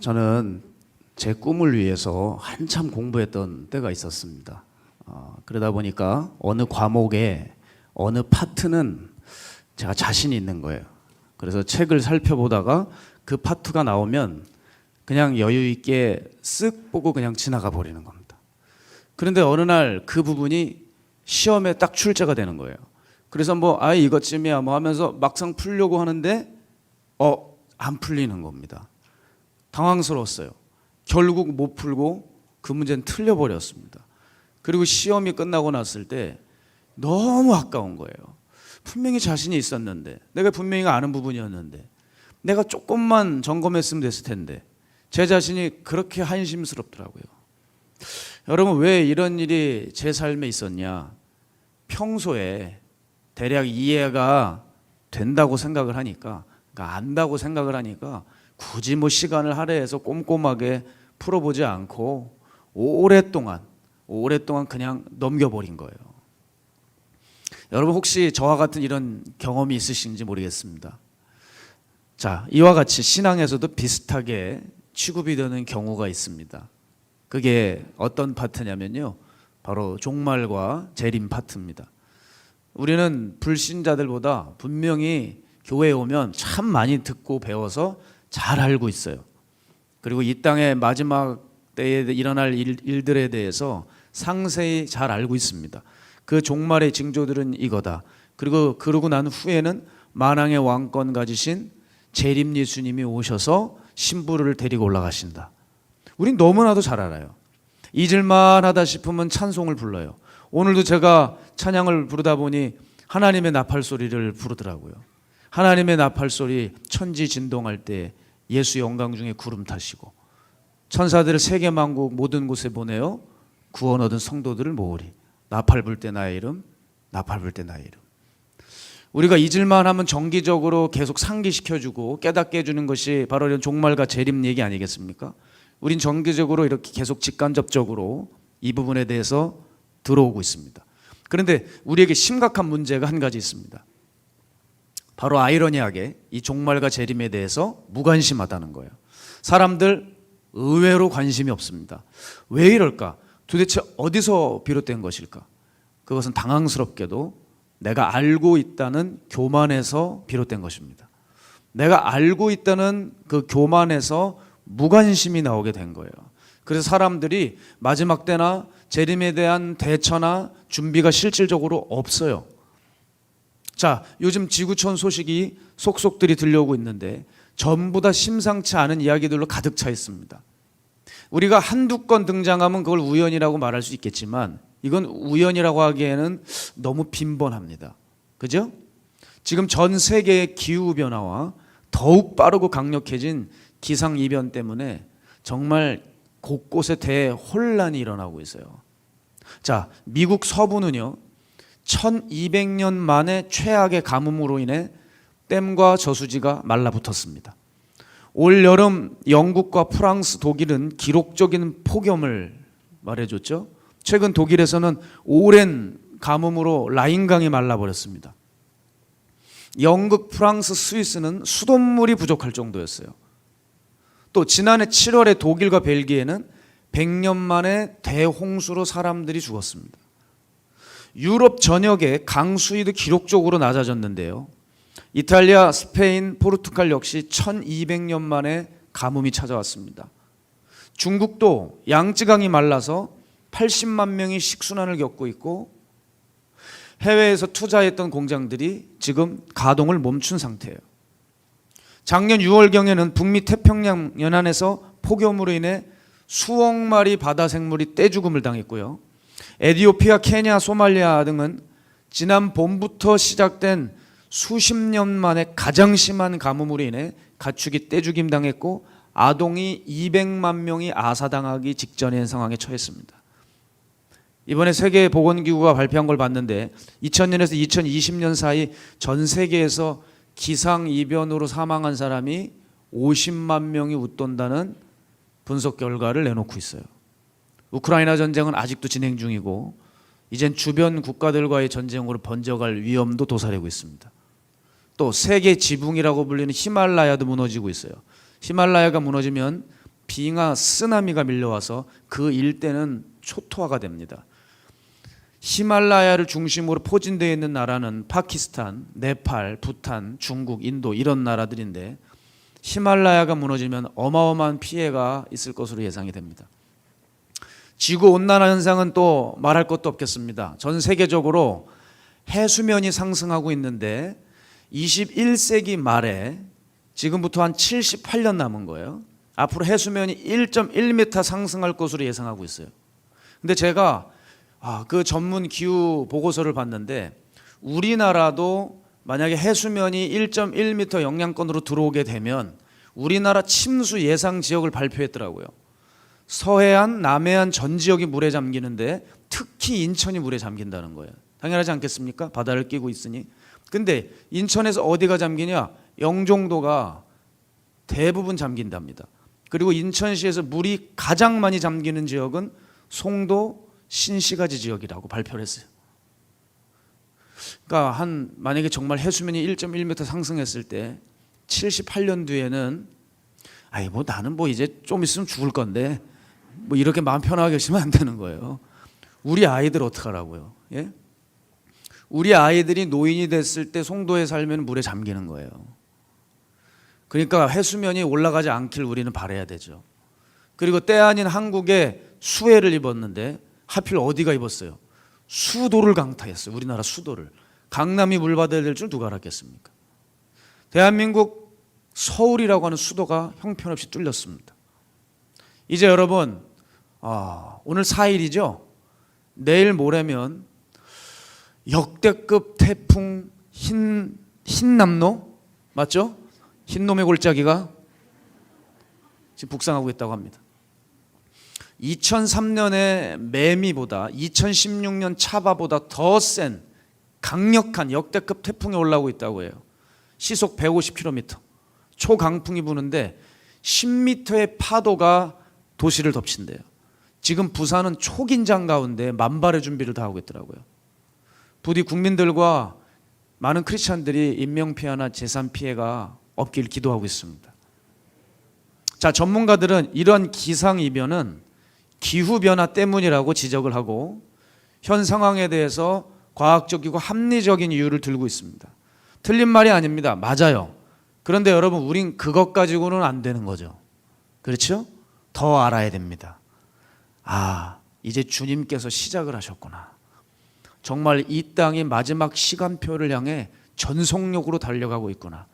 저는 제 꿈을 위해서 한참 공부했던 때가 있었습니다. 그러다 보니까 어느 과목에 어느 파트는 제가 자신이 있는 거예요. 그래서 책을 살펴보다가 그 파트가 나오면 그냥 여유 있게 쓱 보고 그냥 지나가 버리는 겁니다. 그런데 어느 날 그 부분이 시험에 딱 출제가 되는 거예요. 그래서 이것쯤이야 하면서 막상 풀려고 하는데 안 풀리는 겁니다. 당황스러웠어요. 결국 못 풀고 그 문제는 틀려버렸습니다. 그리고 시험이 끝나고 났을 때 너무 아까운 거예요. 분명히 자신이 있었는데, 내가 분명히 아는 부분이었는데, 내가 조금만 점검했으면 됐을 텐데, 제 자신이 그렇게 한심스럽더라고요. 여러분, 왜 이런 일이 제 삶에 있었냐? 평소에 대략 이해가 된다고 생각을 하니까, 그러니까 안다고 생각을 하니까 굳이 시간을 할애해서 꼼꼼하게 풀어보지 않고 오랫동안 그냥 넘겨버린 거예요. 여러분, 혹시 저와 같은 이런 경험이 있으신지 모르겠습니다. 자, 이와 같이 신앙에서도 비슷하게 취급이 되는 경우가 있습니다. 그게 어떤 파트냐면요, 바로 종말과 재림 파트입니다. 우리는 불신자들보다 분명히 교회에 오면 참 많이 듣고 배워서 잘 알고 있어요. 그리고 이 땅의 마지막 때에 일어날 일들에 대해서 상세히 잘 알고 있습니다. 그 종말의 징조들은 이거다. 그리고 그러고 난 후에는 만왕의 왕권 가지신 재림 예수님이 오셔서 신부를 데리고 올라가신다. 우린 너무나도 잘 알아요. 잊을만 하다 싶으면 찬송을 불러요. 오늘도 제가 찬양을 부르다 보니 하나님의 나팔 소리를 부르더라고요. 하나님의 나팔 소리, 천지 진동할 때 예수 영광 중에 구름 타시고 천사들을 세계 만국 모든 곳에 보내어 구원 얻은 성도들을 모으리. 나팔 불 때 나의 이름, 나팔 불 때 나의 이름. 우리가 잊을만 하면 정기적으로 계속 상기시켜주고 깨닫게 해주는 것이 바로 이런 종말과 재림 얘기 아니겠습니까? 우린 정기적으로 이렇게 계속 직간접적으로 이 부분에 대해서 들어오고 있습니다. 그런데 우리에게 심각한 문제가 한 가지 있습니다. 바로 아이러니하게 이 종말과 재림에 대해서 무관심하다는 거예요. 사람들 의외로 관심이 없습니다. 왜 이럴까? 도대체 어디서 비롯된 것일까? 그것은 당황스럽게도 내가 알고 있다는 교만에서 비롯된 것입니다. 내가 알고 있다는 그 교만에서 무관심이 나오게 된 거예요. 그래서 사람들이 마지막 때나 재림에 대한 대처나 준비가 실질적으로 없어요. 자, 요즘 지구촌 소식이 속속들이 들려오고 있는데 전부 다 심상치 않은 이야기들로 가득 차 있습니다. 우리가 한두 건 등장하면 그걸 우연이라고 말할 수 있겠지만 이건 우연이라고 하기에는 너무 빈번합니다. 그죠? 지금 전 세계의 기후변화와 더욱 빠르고 강력해진 기상이변 때문에 정말 곳곳에 대혼란이 일어나고 있어요. 자, 미국 서부는요, 1200년 만에 최악의 가뭄으로 인해 댐과 저수지가 말라붙었습니다. 올 여름 영국과 프랑스, 독일은 기록적인 폭염을 말해줬죠. 최근 독일에서는 오랜 가뭄으로 라인강이 말라버렸습니다. 영국, 프랑스, 스위스는 수돗물이 부족할 정도였어요. 또 지난해 7월에 독일과 벨기에는 100년 만에 대홍수로 사람들이 죽었습니다. 유럽 전역에 강수위도 기록적으로 낮아졌는데요. 이탈리아, 스페인, 포르투갈 역시 1200년 만에 가뭄이 찾아왔습니다. 중국도 양쯔강이 말라서 80만 명이 식순환을 겪고 있고 해외에서 투자했던 공장들이 지금 가동을 멈춘 상태예요. 작년 6월경에는 북미 태평양 연안에서 폭염으로 인해 수억 마리 바다 생물이 떼죽음을 당했고요. 에티오피아, 케냐, 소말리아 등은 지난 봄부터 시작된 수십 년 만에 가장 심한 가뭄으로 인해 가축이 떼죽임 당했고 아동이 200만 명이 아사당하기 직전인 상황에 처했습니다. 이번에 세계보건기구가 발표한 걸 봤는데 2000년에서 2020년 사이 전 세계에서 기상이변으로 사망한 사람이 50만 명이 웃돈다는 분석 결과를 내놓고 있어요. 우크라이나 전쟁은 아직도 진행 중이고 이젠 주변 국가들과의 전쟁으로 번져갈 위험도 도사리고 있습니다. 또 세계 지붕이라고 불리는 히말라야도 무너지고 있어요. 히말라야가 무너지면 빙하 쓰나미가 밀려와서 그 일대는 초토화가 됩니다. 히말라야를 중심으로 포진되어 있는 나라는 파키스탄, 네팔, 부탄, 중국, 인도 이런 나라들인데 히말라야가 무너지면 어마어마한 피해가 있을 것으로 예상이 됩니다. 지구온난화 현상은 또 말할 것도 없겠습니다. 전 세계적으로 해수면이 상승하고 있는데 21세기 말에 지금부터 한 78년 남은 거예요. 앞으로 해수면이 1.1m 상승할 것으로 예상하고 있어요. 근데 제가 그 전문 기후 보고서를 봤는데 우리나라도 만약에 해수면이 1.1m 영향권으로 들어오게 되면 우리나라 침수 예상 지역을 발표했더라고요. 서해안, 남해안 전 지역이 물에 잠기는데 특히 인천이 물에 잠긴다는 거예요. 당연하지 않겠습니까? 바다를 끼고 있으니. 근데 인천에서 어디가 잠기냐? 영종도가 대부분 잠긴답니다. 그리고 인천시에서 물이 가장 많이 잠기는 지역은 송도, 신시가지 지역이라고 발표를 했어요. 그러니까 만약에 정말 해수면이 1.1m 상승했을 때 78년 뒤에는 나는 이제 좀 있으면 죽을 건데 이렇게 마음 편하게 계시면 안 되는 거예요. 우리 아이들 어떡하라고요? 예? 우리 아이들이 노인이 됐을 때 송도에 살면 물에 잠기는 거예요. 그러니까 해수면이 올라가지 않길 우리는 바라야 되죠. 그리고 때 아닌 한국에 수해를 입었는데 하필 어디가 입었어요? 수도를 강타했어요. 우리나라 수도를. 강남이 물받아야 될 줄 누가 알았겠습니까? 대한민국 서울이라고 하는 수도가 형편없이 뚫렸습니다. 이제 여러분 오늘 4일이죠? 내일 모레면 역대급 태풍 흰남노 맞죠? 흰놈의 골짜기가 지금 북상하고 있다고 합니다. 2003년의 매미보다 2016년 차바보다 더 센 강력한 역대급 태풍이 올라오고 있다고 해요. 시속 150km 초강풍이 부는데 10m의 파도가 도시를 덮친대요. 지금 부산은 초긴장 가운데 만발의 준비를 다 하고 있더라고요. 부디 국민들과 많은 크리스찬들이 인명피해나 재산피해가 없길 기도하고 있습니다. 자, 전문가들은 이런 기상이변은 기후변화 때문이라고 지적을 하고 현 상황에 대해서 과학적이고 합리적인 이유를 들고 있습니다. 틀린 말이 아닙니다. 맞아요. 그런데 여러분, 우린 그것 가지고는 안 되는 거죠. 그렇죠? 더 알아야 됩니다. 이제 주님께서 시작을 하셨구나. 정말 이 땅이 마지막 시간표를 향해 전속력으로 달려가고 있구나.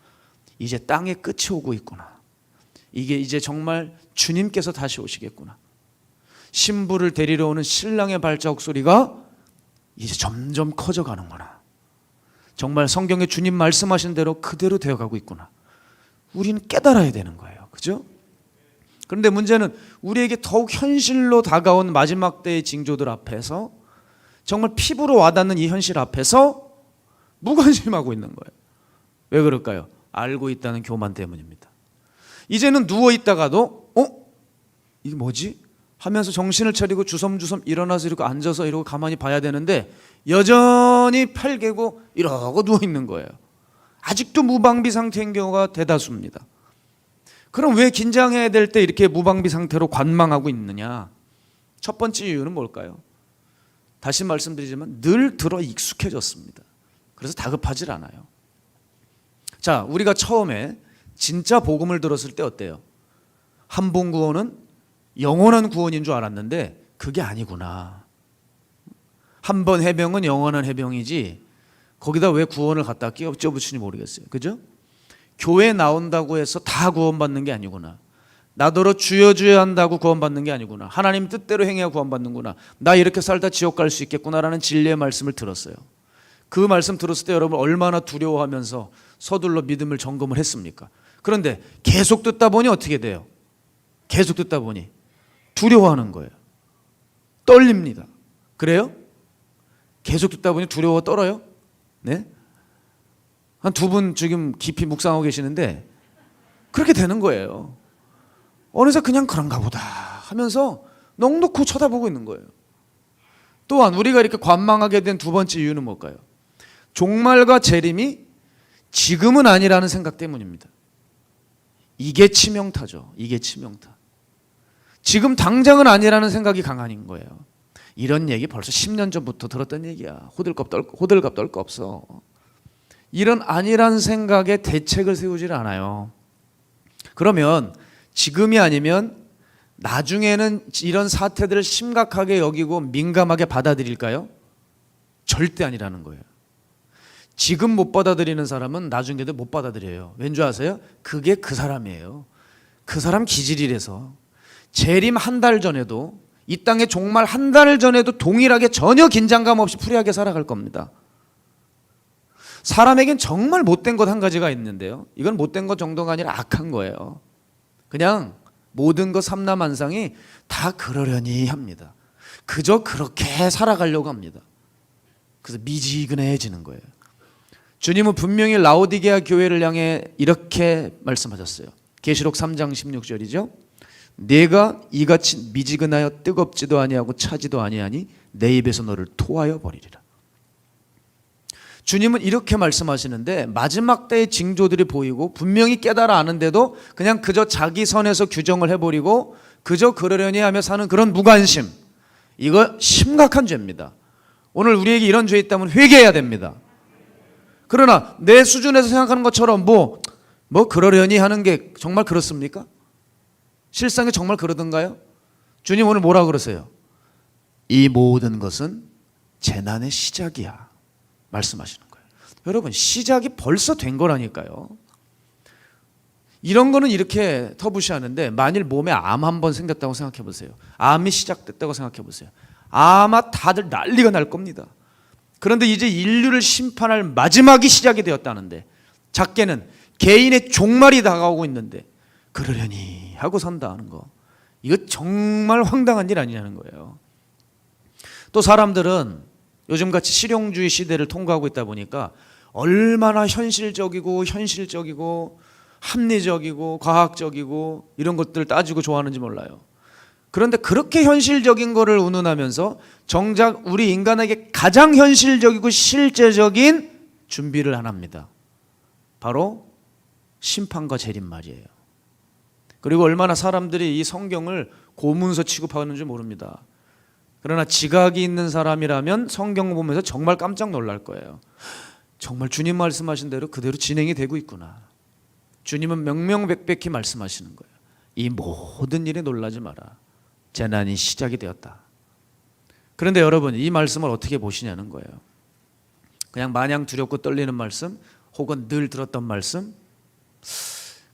이제 땅의 끝이 오고 있구나. 이게 이제 정말 주님께서 다시 오시겠구나. 신부를 데리러 오는 신랑의 발자국 소리가 이제 점점 커져가는구나. 정말 성경에 주님 말씀하신 대로 그대로 되어가고 있구나. 우리는 깨달아야 되는 거예요. 그죠? 그런데 문제는 우리에게 더욱 현실로 다가온 마지막 때의 징조들 앞에서 정말 피부로 와닿는 이 현실 앞에서 무관심하고 있는 거예요. 왜 그럴까요? 알고 있다는 교만 때문입니다. 이제는 누워있다가도 이게 뭐지? 하면서 정신을 차리고 주섬주섬 일어나서 이렇게 앉아서 이러고 가만히 봐야 되는데 여전히 팔 개고 이러고 누워있는 거예요. 아직도 무방비 상태인 경우가 대다수입니다. 그럼 왜 긴장해야 될 때 이렇게 무방비 상태로 관망하고 있느냐? 첫 번째 이유는 뭘까요? 다시 말씀드리지만 늘 들어 익숙해졌습니다. 그래서 다급하질 않아요. 자, 우리가 처음에 진짜 복음을 들었을 때 어때요? 한 번 구원은 영원한 구원인 줄 알았는데 그게 아니구나. 한 번 해병은 영원한 해병이지 거기다 왜 구원을 갖다 끼워 붙이는지 모르겠어요. 그죠? 교회 나온다고 해서 다 구원받는 게 아니구나. 나더러 주여 주여 한다고 구원받는 게 아니구나. 하나님 뜻대로 행해야 구원받는구나. 나 이렇게 살다 지옥 갈 수 있겠구나라는 진리의 말씀을 들었어요. 그 말씀 들었을 때 여러분 얼마나 두려워하면서 서둘러 믿음을 점검을 했습니까? 그런데 계속 듣다 보니 어떻게 돼요? 계속 듣다 보니 두려워하는 거예요. 떨립니다. 그래요? 계속 듣다 보니 두려워 떨어요? 네? 한 두 분 지금 깊이 묵상하고 계시는데 그렇게 되는 거예요. 어느새 그냥 그런가 보다 하면서 넋놓고 쳐다보고 있는 거예요. 또한 우리가 이렇게 관망하게 된 두 번째 이유는 뭘까요? 종말과 재림이 지금은 아니라는 생각 때문입니다. 이게 치명타죠. 이게 치명타. 지금 당장은 아니라는 생각이 강한 거예요. 이런 얘기 벌써 10년 전부터 들었던 얘기야. 호들갑 떨 거 없어. 이런 아니란 생각에 대책을 세우질 않아요. 그러면 지금이 아니면 나중에는 이런 사태들을 심각하게 여기고 민감하게 받아들일까요? 절대 아니라는 거예요. 지금 못 받아들이는 사람은 나중에도 못 받아들여요. 왠지 아세요? 그게 그 사람이에요. 그 사람 기질이라서. 재림 한 달 전에도, 이 땅에 종말 한 달 전에도 동일하게 전혀 긴장감 없이 프리하게 살아갈 겁니다. 사람에겐 정말 못된 것 한 가지가 있는데요, 이건 못된 것 정도가 아니라 악한 거예요. 그냥 모든 것 삼라만상이 다 그러려니 합니다. 그저 그렇게 살아가려고 합니다. 그래서 미지근해지는 거예요. 주님은 분명히 라오디게아 교회를 향해 이렇게 말씀하셨어요. 계시록 3장 16절이죠. 내가 이같이 미지근하여 뜨겁지도 아니하고 차지도 아니하니 내 입에서 너를 토하여 버리리라. 주님은 이렇게 말씀하시는데 마지막 때의 징조들이 보이고 분명히 깨달아 아는데도 그냥 그저 자기 선에서 규정을 해버리고 그저 그러려니 하며 사는 그런 무관심, 이거 심각한 죄입니다. 오늘 우리에게 이런 죄 있다면 회개해야 됩니다. 그러나 내 수준에서 생각하는 것처럼 뭐 그러려니 하는 게 정말 그렇습니까? 실상에 정말 그러던가요? 주님 오늘 뭐라 그러세요? 이 모든 것은 재난의 시작이야 말씀하시는 거예요. 여러분, 시작이 벌써 된 거라니까요. 이런 거는 이렇게 터부시하는데, 만일 몸에 암 한 번 생겼다고 생각해 보세요. 암이 시작됐다고 생각해 보세요. 아마 다들 난리가 날 겁니다. 그런데 이제 인류를 심판할 마지막이 시작이 되었다는데, 작게는 개인의 종말이 다가오고 있는데 그러려니 하고 산다는 거, 이거 정말 황당한 일 아니냐는 거예요. 또 사람들은 요즘같이 실용주의 시대를 통과하고 있다 보니까 얼마나 현실적이고 합리적이고 과학적이고 이런 것들을 따지고 좋아하는지 몰라요. 그런데 그렇게 현실적인 거를 운운하면서 정작 우리 인간에게 가장 현실적이고 실제적인 준비를 안 합니다. 바로 심판과 재림 말이에요. 그리고 얼마나 사람들이 이 성경을 고문서 취급하는지 모릅니다. 그러나 지각이 있는 사람이라면 성경 보면서 정말 깜짝 놀랄 거예요. 정말 주님 말씀하신 대로 그대로 진행이 되고 있구나. 주님은 명명백백히 말씀하시는 거예요. 이 모든 일에 놀라지 마라. 재난이 시작이 되었다. 그런데 여러분, 이 말씀을 어떻게 보시냐는 거예요. 그냥 마냥 두렵고 떨리는 말씀, 혹은 늘 들었던 말씀,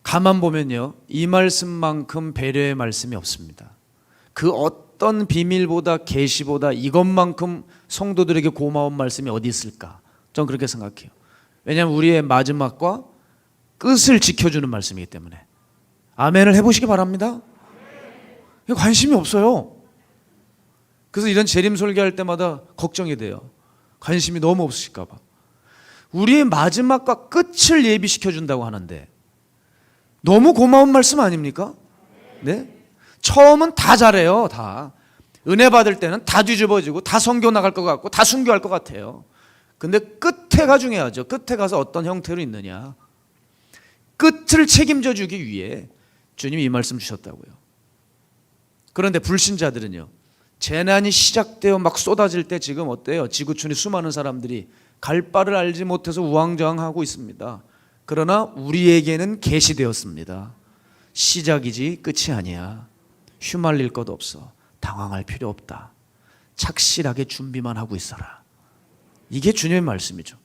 가만 보면요, 이 말씀만큼 배려의 말씀이 없습니다. 그 어떤 비밀보다 계시보다 이것만큼 성도들에게 고마운 말씀이 어디 있을까? 전 그렇게 생각해요. 왜냐하면 우리의 마지막과 끝을 지켜주는 말씀이기 때문에. 아멘을 해보시기 바랍니다. 관심이 없어요. 그래서 이런 재림 설교할 때마다 걱정이 돼요. 관심이 너무 없으실까 봐. 우리의 마지막과 끝을 예비시켜 준다고 하는데 너무 고마운 말씀 아닙니까? 네? 처음은 다 잘해요. 다 은혜 받을 때는 다 뒤집어지고 다 선교 나갈 것 같고 다 순교할 것 같아요. 근데 끝에가 중요하죠. 끝에 가서 어떤 형태로 있느냐, 끝을 책임져 주기 위해 주님이 이 말씀 주셨다고요. 그런데 불신자들은요, 재난이 시작되어 막 쏟아질 때 지금 어때요? 지구촌에 수많은 사람들이 갈 바를 알지 못해서 우왕좌왕하고 있습니다. 그러나 우리에게는 계시되었습니다. 시작이지 끝이 아니야. 휘말릴 것 없어. 당황할 필요 없다. 착실하게 준비만 하고 있어라. 이게 주님의 말씀이죠.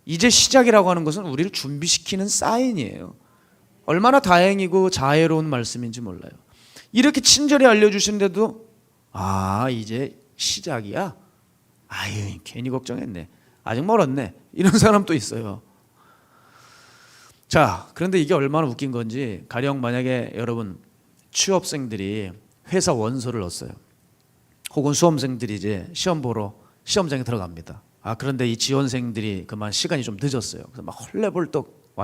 이제 시작이라고 하는 것은 우리를 준비시키는 사인이에요. 얼마나 다행이고 자애로운 말씀인지 몰라요. 이렇게 친절히 알려주시는데도 이제 시작이야? 아유, 괜히 걱정했네. 아직 멀었네. 이런 사람도 있어요. 자, 그런데 이게 얼마나 웃긴 건지, 가령 만약에 여러분 취업생들이 회사 원서를 넣었어요. 혹은 수험생들이 이제 시험 보러 시험장에 들어갑니다. 그런데 이 지원생들이 그만 시간이 좀 늦었어요. 그래서 막 헐레벌떡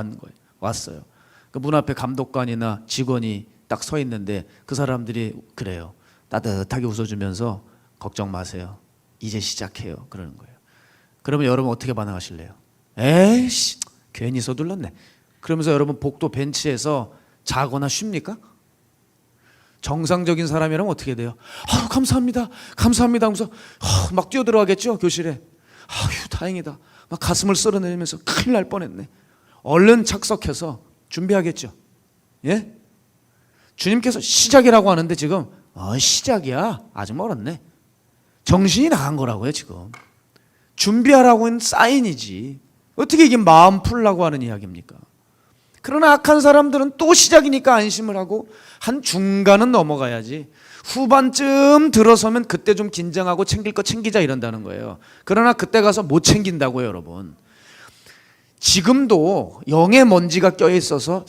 왔어요. 그 문 앞에 감독관이나 직원이 딱 서 있는데 그 사람들이 그래요. 따뜻하게 웃어주면서 걱정 마세요. 이제 시작해요. 그러는 거예요. 그러면 여러분 어떻게 반응하실래요? 에이씨, 괜히 서둘렀네. 그러면서 여러분 복도 벤치에서 자거나 쉽니까? 정상적인 사람이라면 어떻게 돼요? 감사합니다, 감사합니다 하면서 막 뛰어들어가겠죠, 교실에. 다행이다. 막 가슴을 쓸어내리면서 큰일 날 뻔했네. 얼른 착석해서 준비하겠죠. 예? 주님께서 시작이라고 하는데 지금 시작이야, 아직 멀었네. 정신이 나간 거라고요. 지금 준비하라고 하는 사인이지, 어떻게 이게 마음 풀라고 하는 이야기입니까? 그러나 악한 사람들은 또 시작이니까 안심을 하고 한 중간은 넘어가야지, 후반쯤 들어서면 그때 좀 긴장하고 챙길 거 챙기자 이런다는 거예요. 그러나 그때 가서 못 챙긴다고요. 여러분, 지금도 영의 먼지가 껴있어서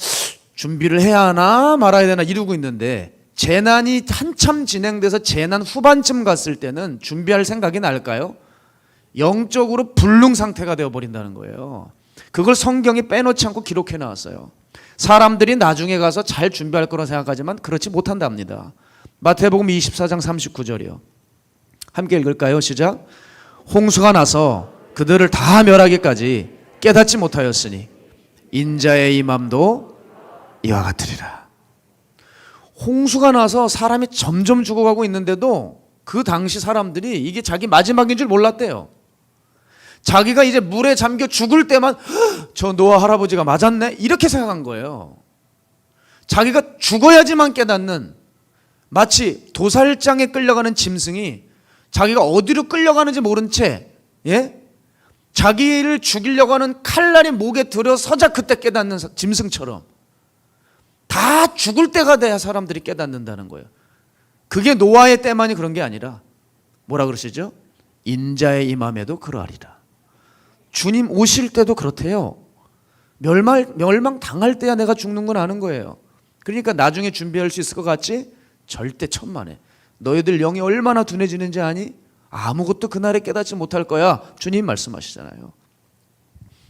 준비를 해야 하나 말아야 되나 이러고 있는데, 재난이 한참 진행돼서 재난 후반쯤 갔을 때는 준비할 생각이 날까요? 영적으로 불능 상태가 되어버린다는 거예요. 그걸 성경이 빼놓지 않고 기록해 나왔어요. 사람들이 나중에 가서 잘 준비할 거라 생각하지만 그렇지 못한답니다. 마태복음 24장 39절이요. 함께 읽을까요? 시작. 홍수가 나서 그들을 다 멸하기까지 깨닫지 못하였으니 인자의 임함도 이와 같으리라. 홍수가 나서 사람이 점점 죽어가고 있는데도 그 당시 사람들이 이게 자기 마지막인 줄 몰랐대요. 자기가 이제 물에 잠겨 죽을 때만 저 노아 할아버지가 맞았네 이렇게 생각한 거예요. 자기가 죽어야지만 깨닫는, 마치 도살장에 끌려가는 짐승이 자기가 어디로 끌려가는지 모른 채, 자기를 죽이려고 하는 칼날이 목에 들어서자 그때 깨닫는 짐승처럼 다 죽을 때가 돼야 사람들이 깨닫는다는 거예요. 그게 노아의 때만이 그런 게 아니라 뭐라 그러시죠? 인자의 임함에도 그러하리라. 주님 오실 때도 그렇대요. 멸망 당할 때야 내가 죽는 건 아는 거예요. 그러니까 나중에 준비할 수 있을 것 같지? 절대 천만에. 너희들 영이 얼마나 둔해지는지 아니? 아무것도 그날에 깨닫지 못할 거야. 주님 말씀하시잖아요.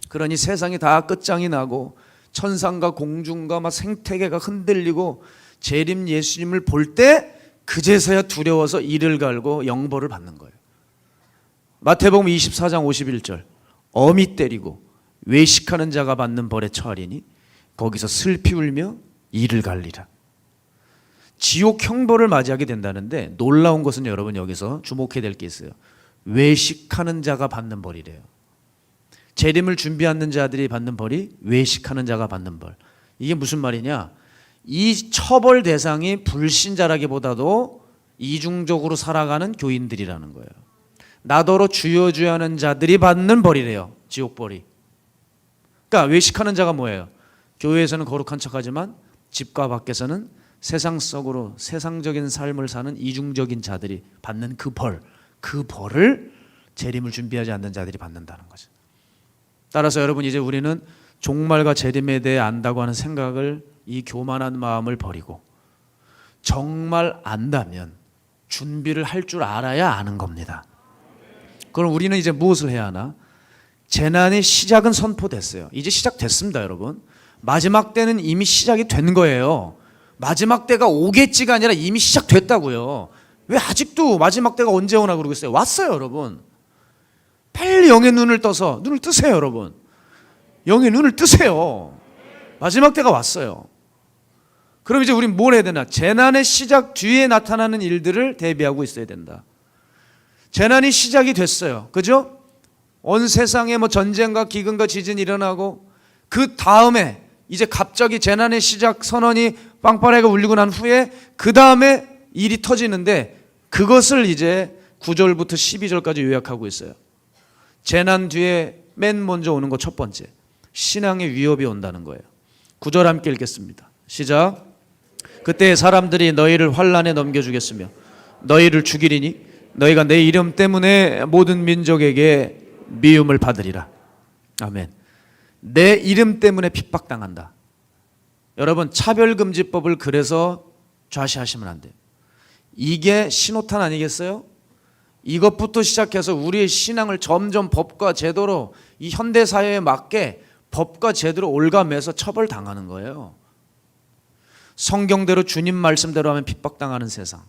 그러니 세상이 다 끝장이 나고 천상과 공중과 막 생태계가 흔들리고 재림 예수님을 볼 때 그제서야 두려워서 이를 갈고 영벌을 받는 거예요. 마태복음 24장 51절. 어미 때리고 외식하는 자가 받는 벌에 처하리니 거기서 슬피 울며 이를 갈리라. 지옥 형벌을 맞이하게 된다는데 놀라운 것은 여러분 여기서 주목해야 될 게 있어요. 외식하는 자가 받는 벌이래요. 재림을 준비하는 자들이 받는 벌이 외식하는 자가 받는 벌. 이게 무슨 말이냐? 이 처벌 대상이 불신자라기보다도 이중적으로 살아가는 교인들이라는 거예요. 나더러 주여 주여 하는 자들이 받는 벌이래요. 지옥벌이. 그러니까 외식하는 자가 뭐예요? 교회에서는 거룩한 척하지만 집과 밖에서는 세상 속으로 세상적인 삶을 사는 이중적인 자들이 받는 그 벌을 재림을 준비하지 않는 자들이 받는다는 거죠. 따라서 여러분, 이제 우리는 종말과 재림에 대해 안다고 하는 생각을, 이 교만한 마음을 버리고 정말 안다면 준비를 할 줄 알아야 아는 겁니다. 그럼 우리는 이제 무엇을 해야 하나? 재난의 시작은 선포됐어요. 이제 시작됐습니다, 여러분. 마지막 때는 이미 시작이 된 거예요. 마지막 때가 오겠지가 아니라 이미 시작됐다고요. 왜 아직도 마지막 때가 언제 오나 그러겠어요? 왔어요, 여러분. 빨리 영의 눈을 떠서 눈을 뜨세요, 여러분. 영의 눈을 뜨세요. 마지막 때가 왔어요. 그럼 이제 우린 뭘 해야 되나? 재난의 시작 뒤에 나타나는 일들을 대비하고 있어야 된다. 재난이 시작이 됐어요. 그죠? 온 세상에 뭐 전쟁과 기근과 지진이 일어나고, 그 다음에 이제 갑자기 재난의 시작 선언이 빵빠레가 울리고 난 후에 그 다음에 일이 터지는데, 그것을 이제 9절부터 12절까지 요약하고 있어요. 재난 뒤에 맨 먼저 오는 거 첫 번째, 신앙의 위협이 온다는 거예요. 9절 함께 읽겠습니다. 시작. 그때 사람들이 너희를 환난에 넘겨주겠으며 너희를 죽이리니 너희가 내 이름 때문에 모든 민족에게 미움을 받으리라. 아멘. 내 이름 때문에 핍박당한다. 여러분, 차별금지법을 그래서 좌시하시면 안 돼요. 이게 신호탄 아니겠어요? 이것부터 시작해서 우리의 신앙을 점점 법과 제도로, 이 현대사회에 맞게 법과 제도로 올가매서 처벌당하는 거예요. 성경대로 주님 말씀대로 하면 핍박당하는 세상.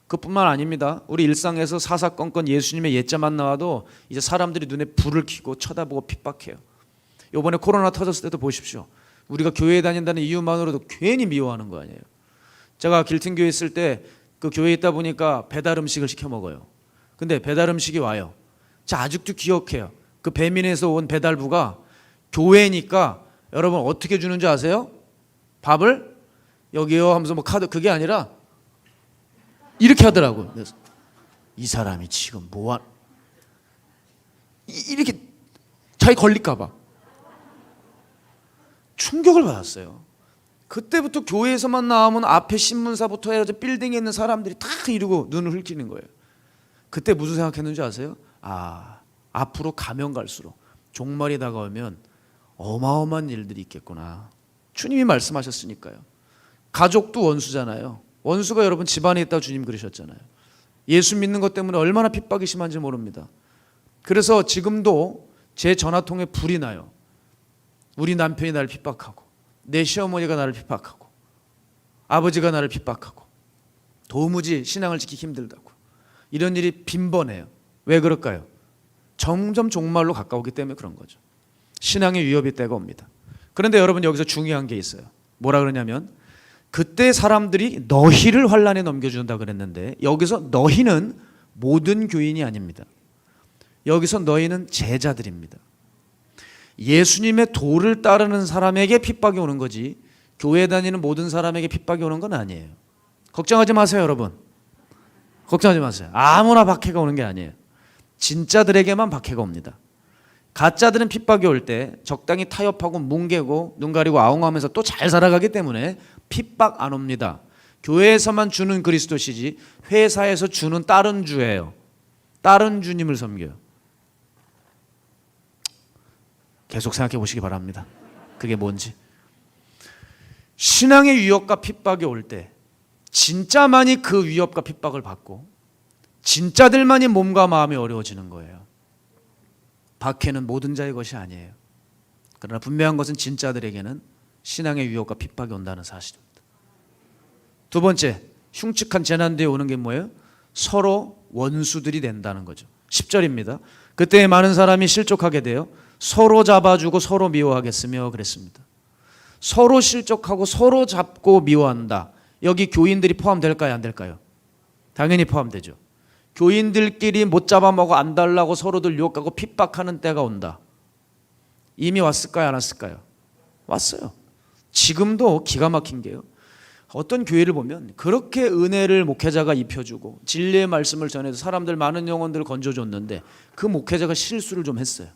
그뿐만 아닙니다. 우리 일상에서 사사건건 예수님의 예자만 나와도 이제 사람들이 눈에 불을 켜고 쳐다보고 핍박해요. 이번에 코로나 터졌을 때도 보십시오. 우리가 교회에 다닌다는 이유만으로도 괜히 미워하는 거 아니에요. 제가 길튼교회 있을 때 그 교회에 있다 보니까 배달 음식을 시켜 먹어요. 근데 배달 음식이 와요. 자, 아직도 기억해요. 그 배민에서 온 배달부가 교회니까 여러분 어떻게 주는 줄 아세요? 밥을 여기요 하면서 뭐 카드, 그게 아니라 이렇게 하더라고요. 그래서 이 사람이 지금 뭐하, 이렇게 자기 걸릴까 봐 충격을 받았어요. 그때부터 교회에서만 나오면 앞에 신문사부터 해가지고 빌딩에 있는 사람들이 다 이러고 눈을 흘기는 거예요. 그때 무슨 생각했는지 아세요? 아, 앞으로 가면 갈수록 종말이 다가오면 어마어마한 일들이 있겠구나. 주님이 말씀하셨으니까요. 가족도 원수잖아요. 원수가 여러분 집안에 있다고 주님 그러셨잖아요. 예수 믿는 것 때문에 얼마나 핍박이 심한지 모릅니다. 그래서 지금도 제 전화통에 불이 나요. 우리 남편이 나를 핍박하고, 내 시어머니가 나를 핍박하고, 아버지가 나를 핍박하고, 도무지 신앙을 지키기 힘들다고. 이런 일이 빈번해요. 왜 그럴까요? 점점 종말로 가까우기 때문에 그런 거죠. 신앙의 위협이 때가 옵니다. 그런데 여러분 여기서 중요한 게 있어요. 뭐라 그러냐면 그때 사람들이 너희를 환난에 넘겨준다 그랬는데 여기서 너희는 모든 교인이 아닙니다. 여기서 너희는 제자들입니다. 예수님의 도를 따르는 사람에게 핍박이 오는 거지 교회 다니는 모든 사람에게 핍박이 오는 건 아니에요. 걱정하지 마세요, 여러분. 걱정하지 마세요. 아무나 박해가 오는 게 아니에요. 진짜들에게만 박해가 옵니다. 가짜들은 핍박이 올 때 적당히 타협하고 뭉개고 눈 가리고 아웅하면서 또 잘 살아가기 때문에 핍박 안 옵니다. 교회에서만 주는 그리스도시지 회사에서 주는 다른 주예요. 다른 주님을 섬겨요. 계속 생각해 보시기 바랍니다. 그게 뭔지. 신앙의 위협과 핍박이 올 때 진짜만이 그 위협과 핍박을 받고 진짜들만이 몸과 마음이 어려워지는 거예요. 박해는 모든 자의 것이 아니에요. 그러나 분명한 것은 진짜들에게는 신앙의 위협과 핍박이 온다는 사실입니다. 두 번째, 흉측한 재난 뒤에 오는 게 뭐예요? 서로 원수들이 된다는 거죠. 10절입니다. 그때 많은 사람이 실족하게 돼요. 서로 잡아주고 서로 미워하겠으며 그랬습니다. 서로 실족하고 서로 잡고 미워한다. 여기 교인들이 포함될까요? 안 될까요? 당연히 포함되죠. 교인들끼리 못 잡아먹어 안 달라고 서로들 유혹하고 핍박하는 때가 온다. 이미 왔을까요? 안 왔을까요? 왔어요. 지금도 기가 막힌 게요. 어떤 교회를 보면 그렇게 은혜를 목회자가 입혀주고 진리의 말씀을 전해서 사람들 많은 영혼들을 건져줬는데 그 목회자가 실수를 좀 했어요.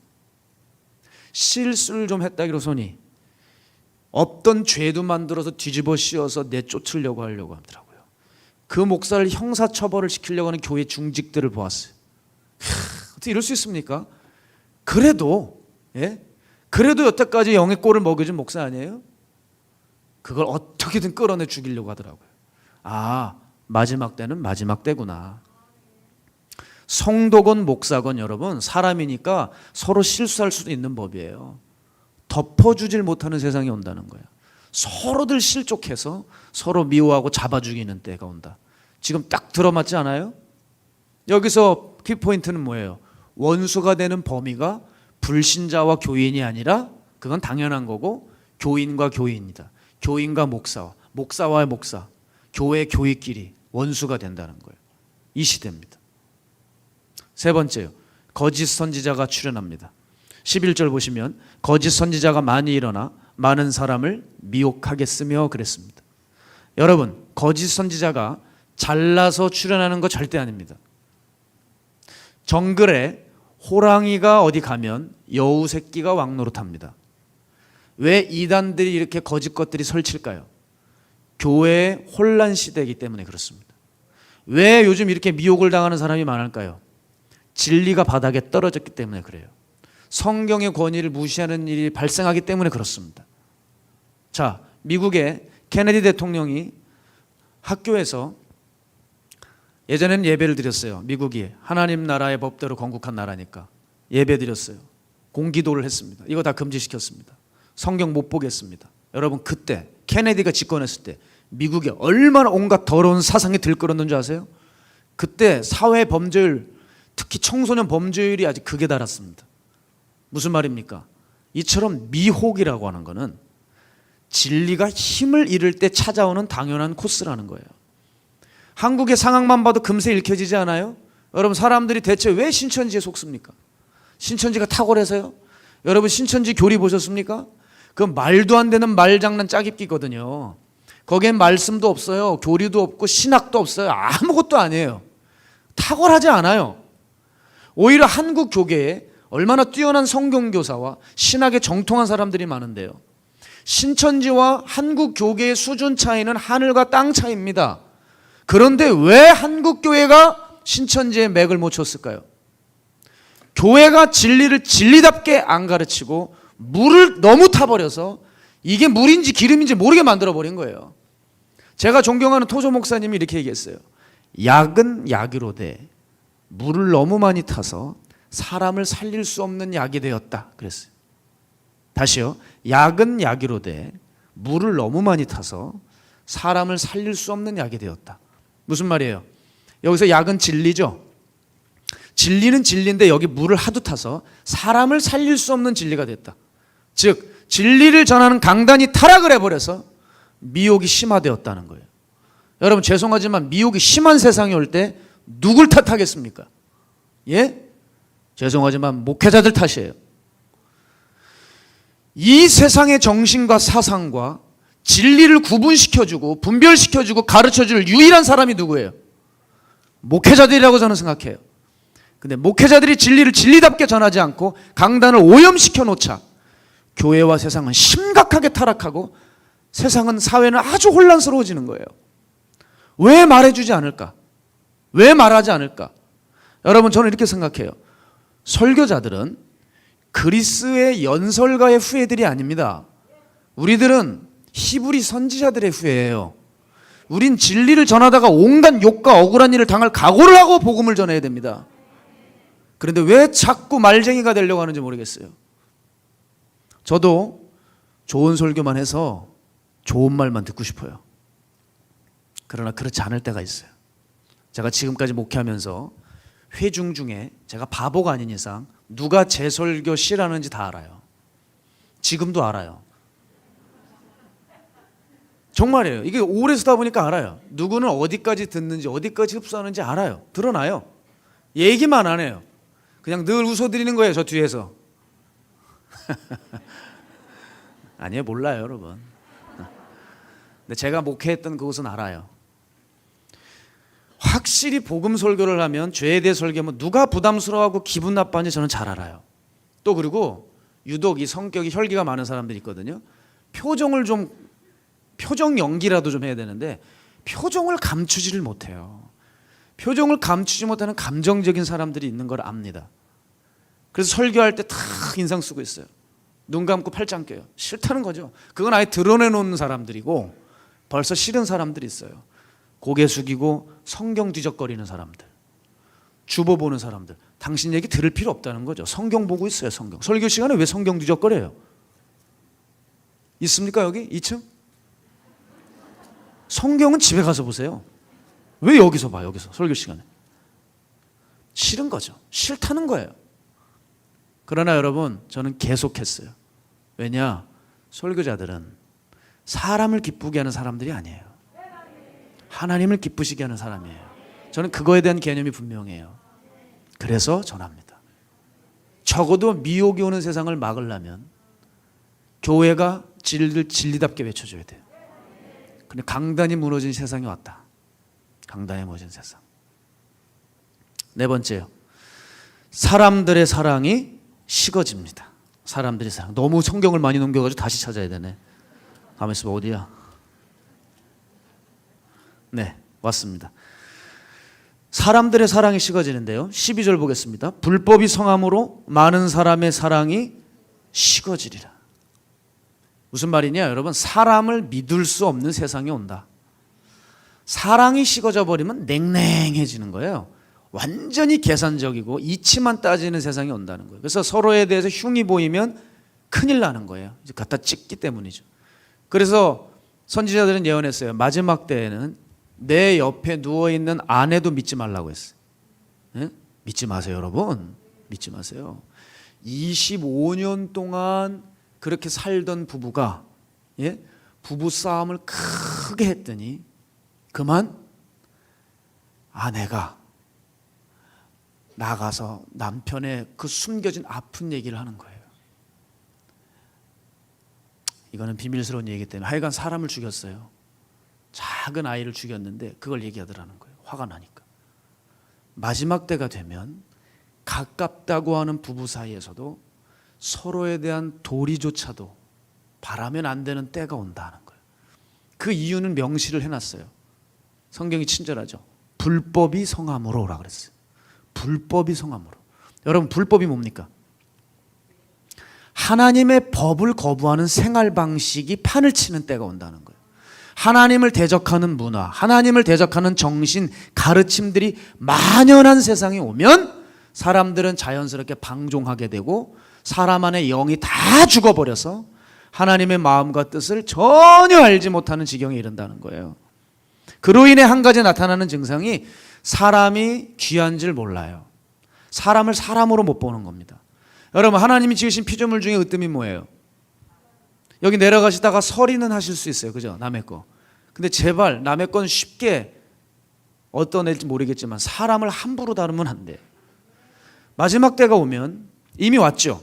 실수를 좀 했다기로 소니 없던 죄도 만들어서 뒤집어 씌워서 내쫓으려고 하려고 하더라고요. 그 목사를 형사처벌을 시키려고 하는 교회 중직들을 보았어요. 어떻게 이럴 수 있습니까? 그래도 그래도 여태까지 영의 꼴을 먹여준 목사 아니에요? 그걸 어떻게든 끌어내 죽이려고 하더라고요. 아, 마지막 때는 마지막 때구나. 성도건 목사건 여러분 사람이니까 서로 실수할 수도 있는 법이에요. 덮어주질 못하는 세상이 온다는 거예요. 서로들 실족해서 서로 미워하고 잡아 죽이는 때가 온다. 지금 딱 들어맞지 않아요? 여기서 키포인트는 뭐예요? 원수가 되는 범위가 불신자와 교인이 아니라 그건 당연한 거고 교인과 교인이다. 교인과 목사와 목사와 목사, 교회 교회끼리 원수가 된다는 거예요. 이 시대입니다. 세 번째요. 거짓 선지자가 출현합니다. 11절 보시면 거짓 선지자가 많이 일어나 많은 사람을 미혹하겠으며 그랬습니다. 여러분, 거짓 선지자가 잘나서 출현하는 거 절대 아닙니다. 정글에 호랑이가 어디 가면 여우 새끼가 왕노릇합니다. 왜 이단들이 이렇게 거짓 것들이 설칠까요? 교회의 혼란 시대이기 때문에 그렇습니다. 왜 요즘 이렇게 미혹을 당하는 사람이 많을까요? 진리가 바닥에 떨어졌기 때문에 그래요. 성경의 권위를 무시하는 일이 발생하기 때문에 그렇습니다. 자, 미국의 케네디 대통령이 학교에서 예전에는 예배를 드렸어요. 미국이 하나님 나라의 법대로 건국한 나라니까 예배 드렸어요. 공기도를 했습니다. 이거 다 금지시켰습니다. 성경 못 보겠습니다. 여러분, 그때 케네디가 집권했을 때 미국에 얼마나 온갖 더러운 사상이 들끓었는 줄 아세요? 그때 사회 범죄율, 특히 청소년 범죄율이 아직 극에 달았습니다. 무슨 말입니까? 이처럼 미혹이라고 하는 것은 진리가 힘을 잃을 때 찾아오는 당연한 코스라는 거예요. 한국의 상황만 봐도 금세 읽혀지지 않아요? 여러분, 사람들이 대체 왜 신천지에 속습니까? 신천지가 탁월해서요? 여러분, 신천지 교리 보셨습니까? 그 말도 안 되는 말장난 짜깁기거든요. 거기엔 말씀도 없어요. 교리도 없고 신학도 없어요. 아무것도 아니에요. 탁월하지 않아요. 오히려 한국 교계에 얼마나 뛰어난 성경교사와 신학에 정통한 사람들이 많은데요. 신천지와 한국 교계의 수준 차이는 하늘과 땅 차이입니다. 그런데 왜 한국 교회가 신천지의 맥을 못 쳤을까요? 교회가 진리를 진리답게 안 가르치고 물을 너무 타버려서 이게 물인지 기름인지 모르게 만들어버린 거예요. 제가 존경하는 토조 목사님이 이렇게 얘기했어요. 약은 약이로되 물을 너무 많이 타서 사람을 살릴 수 없는 약이 되었다 그랬어요. 다시요. 약은 약이로되 물을 너무 많이 타서 사람을 살릴 수 없는 약이 되었다. 무슨 말이에요? 여기서 약은 진리죠. 진리는 진리인데 여기 물을 하도 타서 사람을 살릴 수 없는 진리가 됐다. 즉 진리를 전하는 강단이 타락을 해버려서 미혹이 심화되었다는 거예요. 여러분, 죄송하지만 미혹이 심한 세상이 올 때 누굴 탓하겠습니까? 예? 죄송하지만 목회자들 탓이에요. 이 세상의 정신과 사상과 진리를 구분시켜주고 분별시켜주고 가르쳐줄 유일한 사람이 누구예요? 목회자들이라고 저는 생각해요. 근데 목회자들이 진리를 진리답게 전하지 않고 강단을 오염시켜 놓자 교회와 세상은 심각하게 타락하고 세상은, 사회는 아주 혼란스러워지는 거예요. 왜 말해주지 않을까? 왜 말하지 않을까? 여러분, 저는 이렇게 생각해요. 설교자들은 그리스의 연설가의 후예들이 아닙니다. 우리들은 히브리 선지자들의 후예예요. 우린 진리를 전하다가 온갖 욕과 억울한 일을 당할 각오를 하고 복음을 전해야 됩니다. 그런데 왜 자꾸 말쟁이가 되려고 하는지 모르겠어요. 저도 좋은 설교만 해서 좋은 말만 듣고 싶어요. 그러나 그렇지 않을 때가 있어요. 제가 지금까지 목회하면서 회중 중에 제가 바보가 아닌 이상 누가 제 설교 싫어하는지 다 알아요. 지금도 알아요. 정말이에요. 이게 오래 쓰다 보니까 알아요. 누구는 어디까지 듣는지 어디까지 흡수하는지 알아요. 드러나요. 얘기만 안 해요. 그냥 늘 웃어드리는 거예요, 저 뒤에서. 아니에요, 몰라요, 여러분. 근데 제가 목회했던 그곳은 알아요. 확실히 복음 설교를 하면, 죄에 대해 설교하면 누가 부담스러워하고 기분 나빠하는지 저는 잘 알아요. 또 그리고 유독 이 성격이 혈기가 많은 사람들이 있거든요. 표정 연기라도 좀 해야 되는데 표정을 감추지를 못해요. 표정을 감추지 못하는 감정적인 사람들이 있는 걸 압니다. 그래서 설교할 때 다 인상 쓰고 있어요. 눈 감고 팔짱 껴요. 싫다는 거죠. 그건 아예 드러내놓는 사람들이고 벌써 싫은 사람들이 있어요. 고개 숙이고 성경 뒤적거리는 사람들, 주보 보는 사람들. 당신 얘기 들을 필요 없다는 거죠. 성경 보고 있어요. 성경. 설교 시간에 왜 성경 뒤적거려요? 있습니까 여기? 2층? 성경은 집에 가서 보세요. 왜 여기서 봐? 여기서 설교 시간에. 싫은 거죠. 싫다는 거예요. 그러나 여러분, 저는 계속했어요. 왜냐? 설교자들은 사람을 기쁘게 하는 사람들이 아니에요. 하나님을 기쁘시게 하는 사람이에요. 저는 그거에 대한 개념이 분명해요. 그래서 전합니다. 적어도 미혹이 오는 세상을 막으려면 교회가 진리를 진리답게 외쳐줘야 돼요. 근데 강단이 무너진 세상이 왔다. 강단이 무너진 세상. 네 번째요. 사람들의 사랑이 식어집니다. 사람들의 사랑. 너무 성경을 많이 넘겨가지고 다시 찾아야 되네. 가만히 있어봐. 어디야? 네, 왔습니다. 사람들의 사랑이 식어지는데요. 12절 보겠습니다. 불법이 성함으로 많은 사람의 사랑이 식어지리라. 무슨 말이냐 여러분? 사람을 믿을 수 없는 세상이 온다. 사랑이 식어져 버리면 냉랭해지는 거예요. 완전히 계산적이고 이치만 따지는 세상이 온다는 거예요. 그래서 서로에 대해서 흉이 보이면 큰일 나는 거예요. 이제 갖다 찍기 때문이죠. 그래서 선지자들은 예언했어요. 마지막 때에는 내 옆에 누워있는 아내도 믿지 말라고 했어요. 예? 믿지 마세요 여러분. 믿지 마세요. 25년 동안 그렇게 살던 부부가, 예? 부부 싸움을 크게 했더니 그만 아내가 나가서 남편의 그 숨겨진 아픈 얘기를 하는 거예요. 이거는 비밀스러운 얘기이기 때문에 하여간 사람을 죽였어요. 작은 아이를 죽였는데 그걸 얘기하더라는 거예요. 화가 나니까. 마지막 때가 되면 가깝다고 하는 부부 사이에서도 서로에 대한 도리조차도 바라면 안 되는 때가 온다는 거예요. 그 이유는 명시를 해놨어요. 성경이 친절하죠. 불법이 성함으로라 그랬어요. 불법이 성함으로. 여러분, 불법이 뭡니까? 하나님의 법을 거부하는 생활 방식이 판을 치는 때가 온다는 거예요. 하나님을 대적하는 문화, 하나님을 대적하는 정신, 가르침들이 만연한 세상에 오면 사람들은 자연스럽게 방종하게 되고 사람 안의 영이 다 죽어버려서 하나님의 마음과 뜻을 전혀 알지 못하는 지경에 이른다는 거예요. 그로 인해 한 가지 나타나는 증상이 사람이 귀한 줄 몰라요. 사람을 사람으로 못 보는 겁니다. 여러분, 하나님이 지으신 피조물 중에 으뜸이 뭐예요? 여기 내려가시다가 서리는 하실 수 있어요. 그죠? 남의 거. 근데 제발 남의 건 쉽게 어떤 애일지 모르겠지만 사람을 함부로 다루면 안 돼. 마지막 때가 오면 이미 왔죠.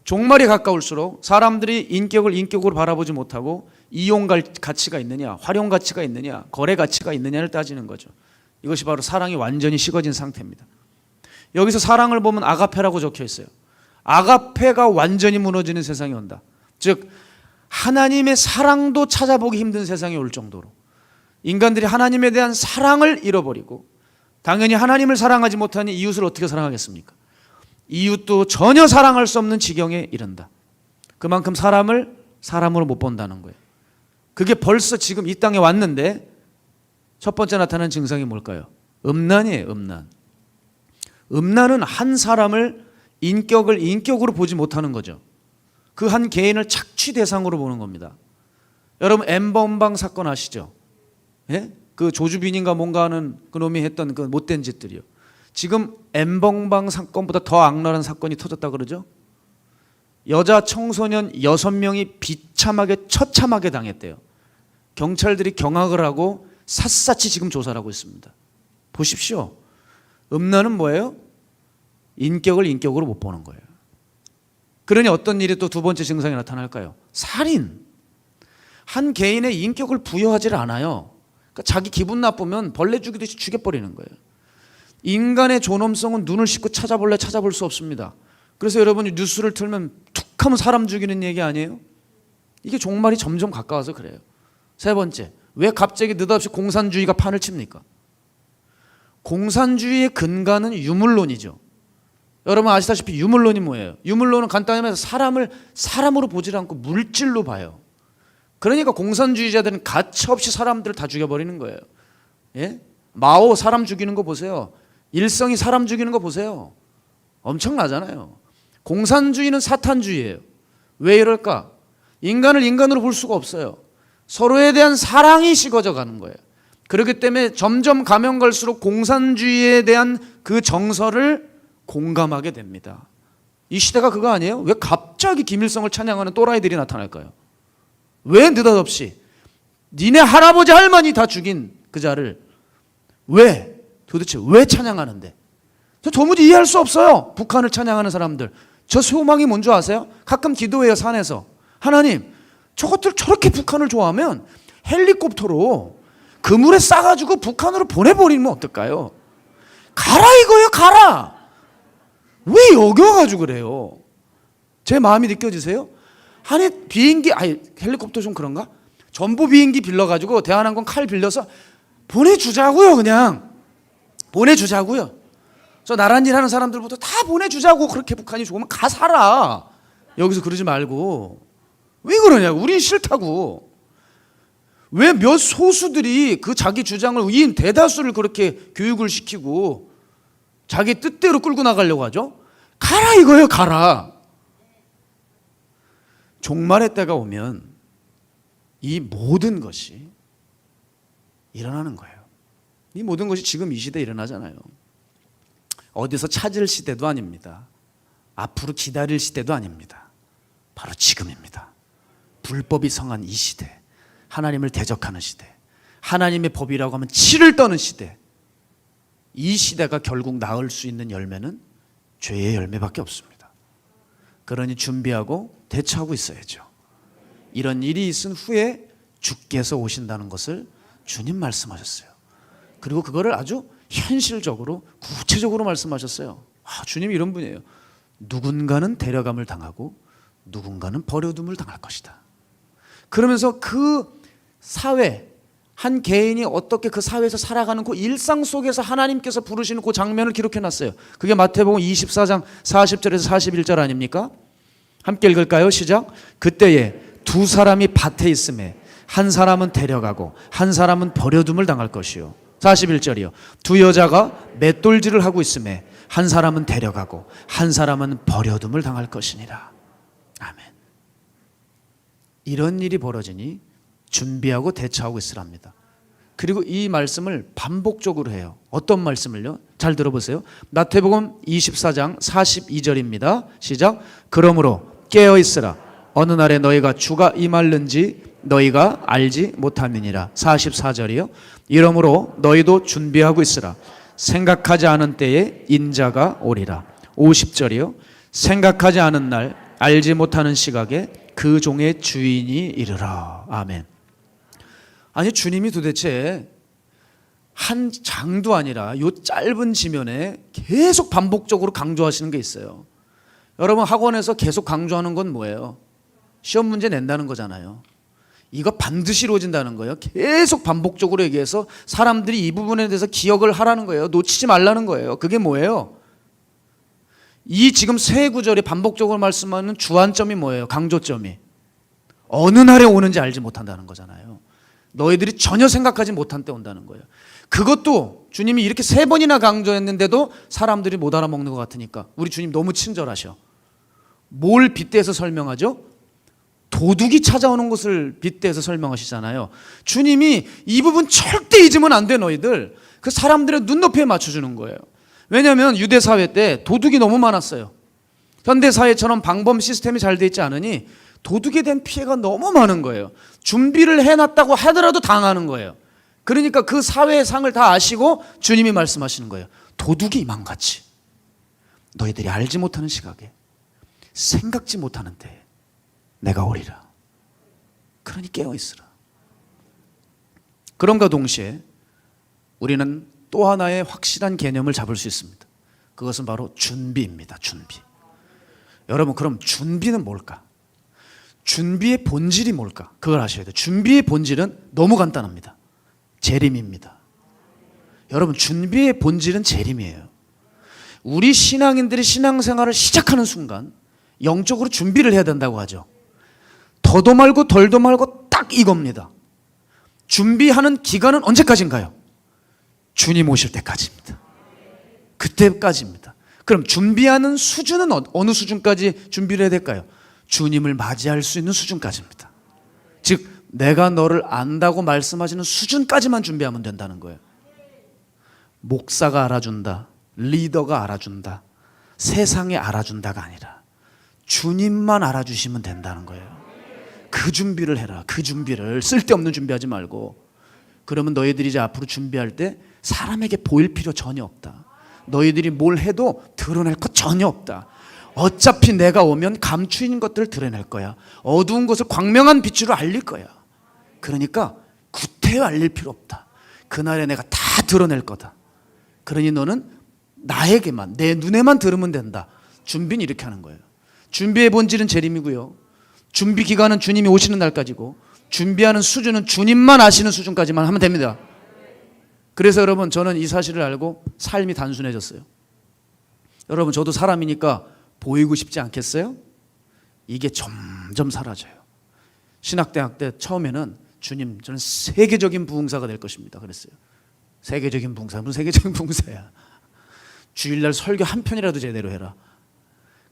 종말이 가까울수록 사람들이 인격을 인격으로 바라보지 못하고 이용 가치가 있느냐, 활용 가치가 있느냐, 거래 가치가 있느냐를 따지는 거죠. 이것이 바로 사랑이 완전히 식어진 상태입니다. 여기서 사랑을 보면 아가페라고 적혀 있어요. 아가페가 완전히 무너지는 세상이 온다. 즉 하나님의 사랑도 찾아보기 힘든 세상이 올 정도로 인간들이 하나님에 대한 사랑을 잃어버리고, 당연히 하나님을 사랑하지 못하니 이웃을 어떻게 사랑하겠습니까? 이웃도 전혀 사랑할 수 없는 지경에 이른다. 그만큼 사람을 사람으로 못 본다는 거예요. 그게 벌써 지금 이 땅에 왔는데 첫 번째 나타나는 증상이 뭘까요? 음란이에요. 음란. 음란은 한 사람을 인격을 인격으로 보지 못하는 거죠. 그 한 개인을 착취 대상으로 보는 겁니다. 여러분, 엠번방 사건 아시죠? 예? 그 조주빈인가 뭔가 하는 그놈이 했던 그 못된 짓들이요. 지금 엠번방 사건보다 더 악랄한 사건이 터졌다 그러죠? 여자 청소년 6명이 비참하게 처참하게 당했대요. 경찰들이 경악을 하고 샅샅이 지금 조사를 하고 있습니다. 보십시오. 음란은 뭐예요? 인격을 인격으로 못 보는 거예요. 그러니 어떤 일이 또 두 번째 증상이 나타날까요? 살인. 한 개인의 인격을 부여하지를 않아요. 그러니까 자기 기분 나쁘면 벌레 죽이듯이 죽여버리는 거예요. 인간의 존엄성은 눈을 씻고 찾아볼 수 없습니다. 그래서 여러분이 뉴스를 틀면 툭 하면 사람 죽이는 얘기 아니에요? 이게 종말이 점점 가까워서 그래요. 세 번째, 왜 갑자기 느닷없이 공산주의가 판을 칩니까? 공산주의의 근간은 유물론이죠. 여러분 아시다시피 유물론이 뭐예요? 유물론은 간단히 말해서 사람을 사람으로 보지 않고 물질로 봐요. 그러니까 공산주의자들은 가차없이 사람들을 다 죽여버리는 거예요. 예? 마오 사람 죽이는 거 보세요. 일성이 사람 죽이는 거 보세요. 엄청나잖아요. 공산주의는 사탄주의예요. 왜 이럴까? 인간을 인간으로 볼 수가 없어요. 서로에 대한 사랑이 식어져 가는 거예요. 그렇기 때문에 점점 가면 갈수록 공산주의에 대한 그 정서를 공감하게 됩니다. 이 시대가 그거 아니에요? 왜 갑자기 김일성을 찬양하는 또라이들이 나타날까요? 왜 느닷없이 니네 할아버지 할머니 다 죽인 그 자를 왜 도대체 왜 찬양하는데? 저 도무지 이해할 수 없어요. 북한을 찬양하는 사람들. 저 소망이 뭔지 아세요? 가끔 기도해요. 산에서 하나님, 저것들 저렇게 북한을 좋아하면 헬리콥터로 그물에 싸가지고 북한으로 보내버리면 어떨까요? 가라 이거예요. 가라. 왜 여기 와가지고 그래요? 제 마음이 느껴지세요? 아니 비행기, 아니 헬리콥터 좀 그런가? 전부 비행기 빌려가지고 대한항공 칼 빌려서 보내주자고요. 그냥 보내주자고요. 저 나란 일 하는 사람들부터 다 보내주자고. 그렇게 북한이 좋으면 가 살아. 여기서 그러지 말고. 왜 그러냐고. 우린 싫다고. 왜 몇 소수들이 그 자기 주장을 인 대다수를 그렇게 교육을 시키고 자기 뜻대로 끌고 나가려고 하죠? 가라 이거예요. 가라. 종말의 때가 오면 이 모든 것이 일어나는 거예요. 이 모든 것이 지금 이 시대에 일어나잖아요. 어디서 찾을 시대도 아닙니다. 앞으로 기다릴 시대도 아닙니다. 바로 지금입니다. 불법이 성한 이 시대. 하나님을 대적하는 시대, 하나님의 법이라고 하면 치를 떠는 시대, 이 시대가 결국 낳을 수 있는 열매는 죄의 열매밖에 없습니다. 그러니 준비하고 대처하고 있어야죠. 이런 일이 있은 후에 주께서 오신다는 것을 주님 말씀하셨어요. 그리고 그거를 아주 현실적으로 구체적으로 말씀하셨어요. 주님이 이런 분이에요. 누군가는 데려감을 당하고 누군가는 버려둠을 당할 것이다. 그러면서 그 사회, 한 개인이 어떻게 그 사회에서 살아가는 그 일상 속에서 하나님께서 부르시는 그 장면을 기록해 놨어요. 그게 마태복음 24장 40절에서 41절 아닙니까? 함께 읽을까요? 시작. 그때에 두 사람이 밭에 있음에 한 사람은 데려가고 한 사람은 버려둠을 당할 것이요. 41절이요. 두 여자가 맷돌질을 하고 있음에 한 사람은 데려가고 한 사람은 버려둠을 당할 것이니라. 아멘. 이런 일이 벌어지니 준비하고 대처하고 있으랍니다. 그리고 이 말씀을 반복적으로 해요. 어떤 말씀을요? 잘 들어보세요. 마태복음 24장 42절입니다. 시작. 그러므로 깨어 있으라. 어느 날에 너희가 주가 임할는지 너희가 알지 못함이니라. 44절이요. 이러므로 너희도 준비하고 있으라. 생각하지 않은 때에 인자가 오리라. 50절이요. 생각하지 않은 날 알지 못하는 시각에 그 종의 주인이 이르라. 아멘. 아니 주님이 도대체 한 장도 아니라 요 짧은 지면에 계속 반복적으로 강조하시는 게 있어요. 여러분 학원에서 계속 강조하는 건 뭐예요? 시험 문제 낸다는 거잖아요. 이거 반드시 이루어진다는 거예요. 계속 반복적으로 얘기해서 사람들이 이 부분에 대해서 기억을 하라는 거예요. 놓치지 말라는 거예요. 그게 뭐예요? 이 지금 세 구절이 반복적으로 말씀하는 주안점이 뭐예요? 강조점이 어느 날에 오는지 알지 못한다는 거잖아요. 너희들이 전혀 생각하지 못한 때 온다는 거예요. 그것도 주님이 이렇게 세 번이나 강조했는데도 사람들이 못 알아먹는 것 같으니까 우리 주님 너무 친절하셔. 뭘 빗대서 설명하죠? 도둑이 찾아오는 것을 빗대서 설명하시잖아요. 주님이 이 부분 절대 잊으면 안 돼. 너희들 그 사람들의 눈높이에 맞춰주는 거예요. 왜냐하면 유대 사회 때 도둑이 너무 많았어요. 현대 사회처럼 방범 시스템이 잘 돼 있지 않으니 도둑에 대한 피해가 너무 많은 거예요. 준비를 해놨다고 하더라도 당하는 거예요. 그러니까 그 사회의 상을 다 아시고 주님이 말씀하시는 거예요. 도둑이 이만같이 너희들이 알지 못하는 시각에 생각지 못하는 때에 내가 오리라. 그러니 깨어있으라. 그럼과 동시에 우리는 또 하나의 확실한 개념을 잡을 수 있습니다. 그것은 바로 준비입니다. 준비. 여러분 그럼 준비는 뭘까? 준비의 본질이 뭘까? 그걸 아셔야 돼요. 준비의 본질은 너무 간단합니다. 재림입니다. 여러분 준비의 본질은 재림이에요. 우리 신앙인들이 신앙생활을 시작하는 순간 영적으로 준비를 해야 된다고 하죠. 더도 말고 덜도 말고 딱 이겁니다. 준비하는 기간은 언제까지인가요? 주님 오실 때까지입니다. 그때까지입니다. 그럼 준비하는 수준은 어느 수준까지 준비를 해야 될까요? 주님을 맞이할 수 있는 수준까지입니다. 즉 내가 너를 안다고 말씀하시는 수준까지만 준비하면 된다는 거예요. 목사가 알아준다, 리더가 알아준다, 세상이 알아준다가 아니라 주님만 알아주시면 된다는 거예요. 그 준비를 해라. 그 준비를 쓸데없는 준비하지 말고. 그러면 너희들이 이제 앞으로 준비할 때 사람에게 보일 필요 전혀 없다. 너희들이 뭘 해도 드러낼 것 전혀 없다. 어차피 내가 오면 감추인 것들을 드러낼 거야. 어두운 것을 광명한 빛으로 알릴 거야. 그러니까 구태여 알릴 필요 없다. 그날에 내가 다 드러낼 거다. 그러니 너는 나에게만, 내 눈에만 들으면 된다. 준비는 이렇게 하는 거예요. 준비의 본질은 재림이고요. 준비 기간은 주님이 오시는 날까지고, 준비하는 수준은 주님만 아시는 수준까지만 하면 됩니다. 그래서 여러분 저는 이 사실을 알고 삶이 단순해졌어요. 여러분 저도 사람이니까 보이고 싶지 않겠어요? 이게 점점 사라져요. 신학대학 때 처음에는 주님 저는 세계적인 부흥사가 될 것입니다 그랬어요. 세계적인 부흥사, 무슨 세계적인 부흥사야. 주일날 설교 한 편이라도 제대로 해라.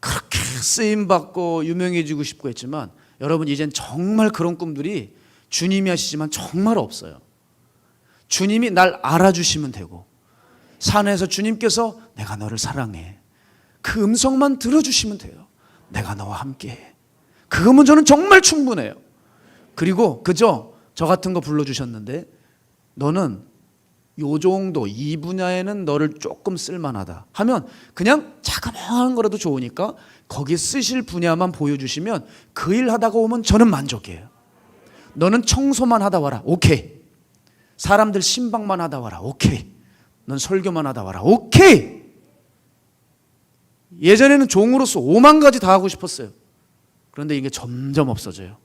그렇게 쓰임받고 유명해지고 싶고 했지만 여러분 이젠 정말 그런 꿈들이 주님이 하시지만 정말 없어요. 주님이 날 알아주시면 되고, 산에서 주님께서 내가 너를 사랑해, 그 음성만 들어주시면 돼요. 내가 너와 함께해. 그거면 저는 정말 충분해요. 그리고 그저 저 같은 거 불러주셨는데 너는 요 정도 이 분야에는 너를 조금 쓸만하다 하면 그냥 자그마한 거라도 좋으니까 거기 쓰실 분야만 보여주시면 그 일 하다가 오면 저는 만족이에요. 너는 청소만 하다 와라. 오케이. 사람들 신방만 하다 와라. 오케이. 넌 설교만 하다 와라. 오케이. 예전에는 종으로서 5만 가지 다 하고 싶었어요. 그런데 이게 점점 없어져요.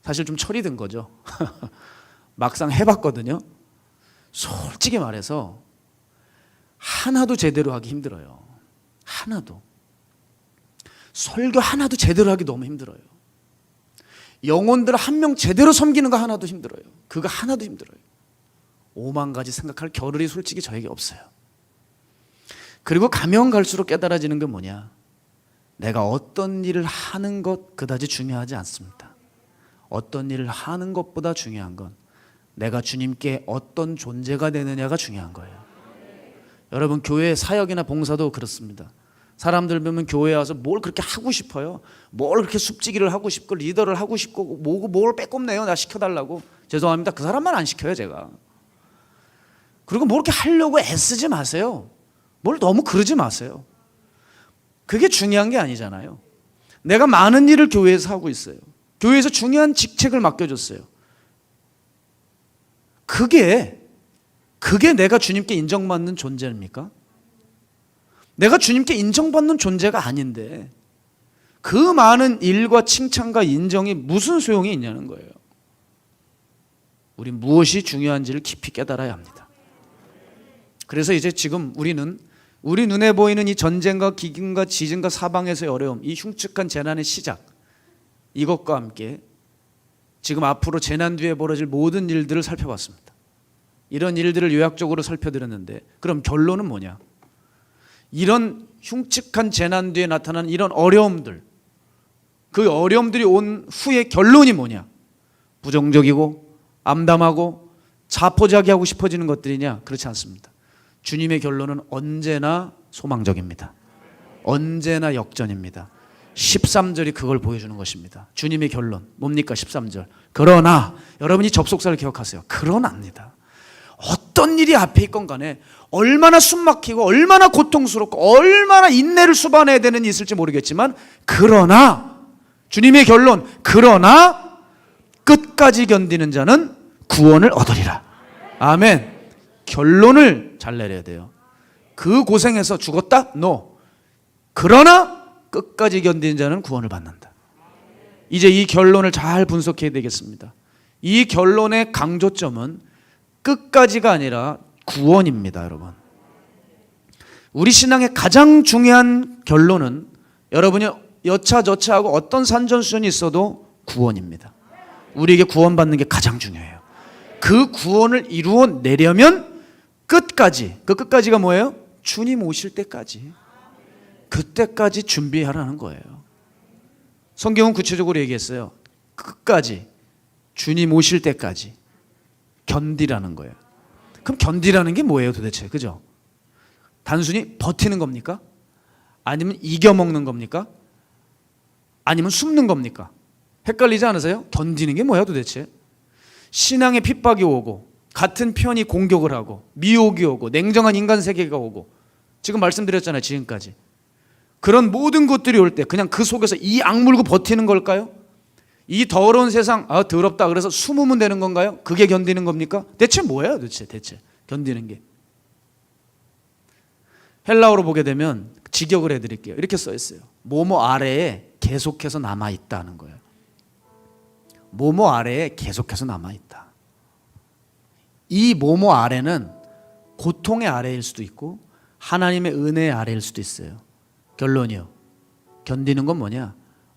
사실 좀 철이 든 거죠. 막상 해봤거든요. 솔직히 말해서 하나도 제대로 하기 힘들어요. 하나도. 설교 하나도 제대로 하기 너무 힘들어요. 영혼들 한 명 제대로 섬기는 거 하나도 힘들어요. 그거 하나도 힘들어요. 5만 가지 생각할 겨를이 솔직히 저에게 없어요. 그리고 가면 갈수록 깨달아지는 게 뭐냐? 내가 어떤 일을 하는 것 그다지 중요하지 않습니다. 어떤 일을 하는 것보다 중요한 건 내가 주님께 어떤 존재가 되느냐가 중요한 거예요. 여러분, 교회 사역이나 봉사도 그렇습니다. 사람들 보면 교회에 와서 뭘 그렇게 하고 싶어요? 뭘 그렇게 숲지기를 하고 싶고 리더를 하고 싶고 뭘 빼꼼내요? 나 시켜달라고. 죄송합니다. 그 사람만 안 시켜요, 제가. 그리고 뭘 이렇게 하려고 애쓰지 마세요. 뭘 너무 그러지 마세요. 그게 중요한 게 아니잖아요. 내가 많은 일을 교회에서 하고 있어요. 교회에서 중요한 직책을 맡겨줬어요. 그게 내가 주님께 인정받는 존재입니까? 내가 주님께 인정받는 존재가 아닌데 그 많은 일과 칭찬과 인정이 무슨 소용이 있냐는 거예요. 우린 무엇이 중요한지를 깊이 깨달아야 합니다. 그래서 이제 지금 우리는 우리 눈에 보이는 이 전쟁과 기근과 지진과 사방에서의 어려움, 이 흉측한 재난의 시작, 이것과 함께 지금 앞으로 재난 뒤에 벌어질 모든 일들을 살펴봤습니다. 이런 일들을 요약적으로 살펴드렸는데 그럼 결론은 뭐냐? 이런 흉측한 재난 뒤에 나타난 이런 어려움들, 그 어려움들이 온 후의 결론이 뭐냐? 부정적이고 암담하고 자포자기하고 싶어지는 것들이냐? 그렇지 않습니다. 주님의 결론은 언제나 소망적입니다. 언제나 역전입니다. 13절이 그걸 보여주는 것입니다. 주님의 결론 뭡니까? 13절. 그러나 여러분이 접속사를 기억하세요. 그러나입니다. 어떤 일이 앞에 있건 간에 얼마나 숨막히고 얼마나 고통스럽고 얼마나 인내를 수반해야 되는 일이 있을지 모르겠지만 그러나 주님의 결론 그러나 끝까지 견디는 자는 구원을 얻으리라. 아멘. 결론을 잘 내려야 돼요. 그 고생해서 죽었다? No. 그러나 끝까지 견디는 자는 구원을 받는다. 이제 이 결론을 잘 분석해야 되겠습니다. 이 결론의 강조점은 끝까지가 아니라 구원입니다, 여러분. 우리 신앙의 가장 중요한 결론은 여러분이 여차저차하고 어떤 산전수전이 있어도 구원입니다. 우리에게 구원받는 게 가장 중요해요. 그 구원을 이루어내려면 끝까지, 그 끝까지가 뭐예요? 주님 오실 때까지, 그때까지 준비하라는 거예요. 성경은 구체적으로 얘기했어요. 끝까지, 주님 오실 때까지 견디라는 거예요. 그럼 견디라는 게 뭐예요 도대체? 그죠? 단순히 버티는 겁니까? 아니면 이겨먹는 겁니까? 아니면 숨는 겁니까? 헷갈리지 않으세요? 견디는 게 뭐야 도대체? 신앙의 핍박이 오고 같은 편이 공격을 하고 미혹이 오고 냉정한 인간 세계가 오고 지금 말씀드렸잖아요. 지금까지 그런 모든 것들이 올 때 그냥 그 속에서 이 악물고 버티는 걸까요? 이 더러운 세상 더럽다 그래서 숨으면 되는 건가요? 그게 견디는 겁니까? 대체 뭐예요 대체 견디는 게? 헬라어로 보게 되면 직역을 해드릴게요. 이렇게 써 있어요. 뭐뭐 아래에 계속해서 남아있다는 거예요. 뭐뭐 아래에 계속해서 남아있다. 이 뭐뭐 아래는 고통의 아래일 수도 있고 하나님의 은혜의 아래일 수도 있어요. 결론이요. 견디는 건 뭐냐?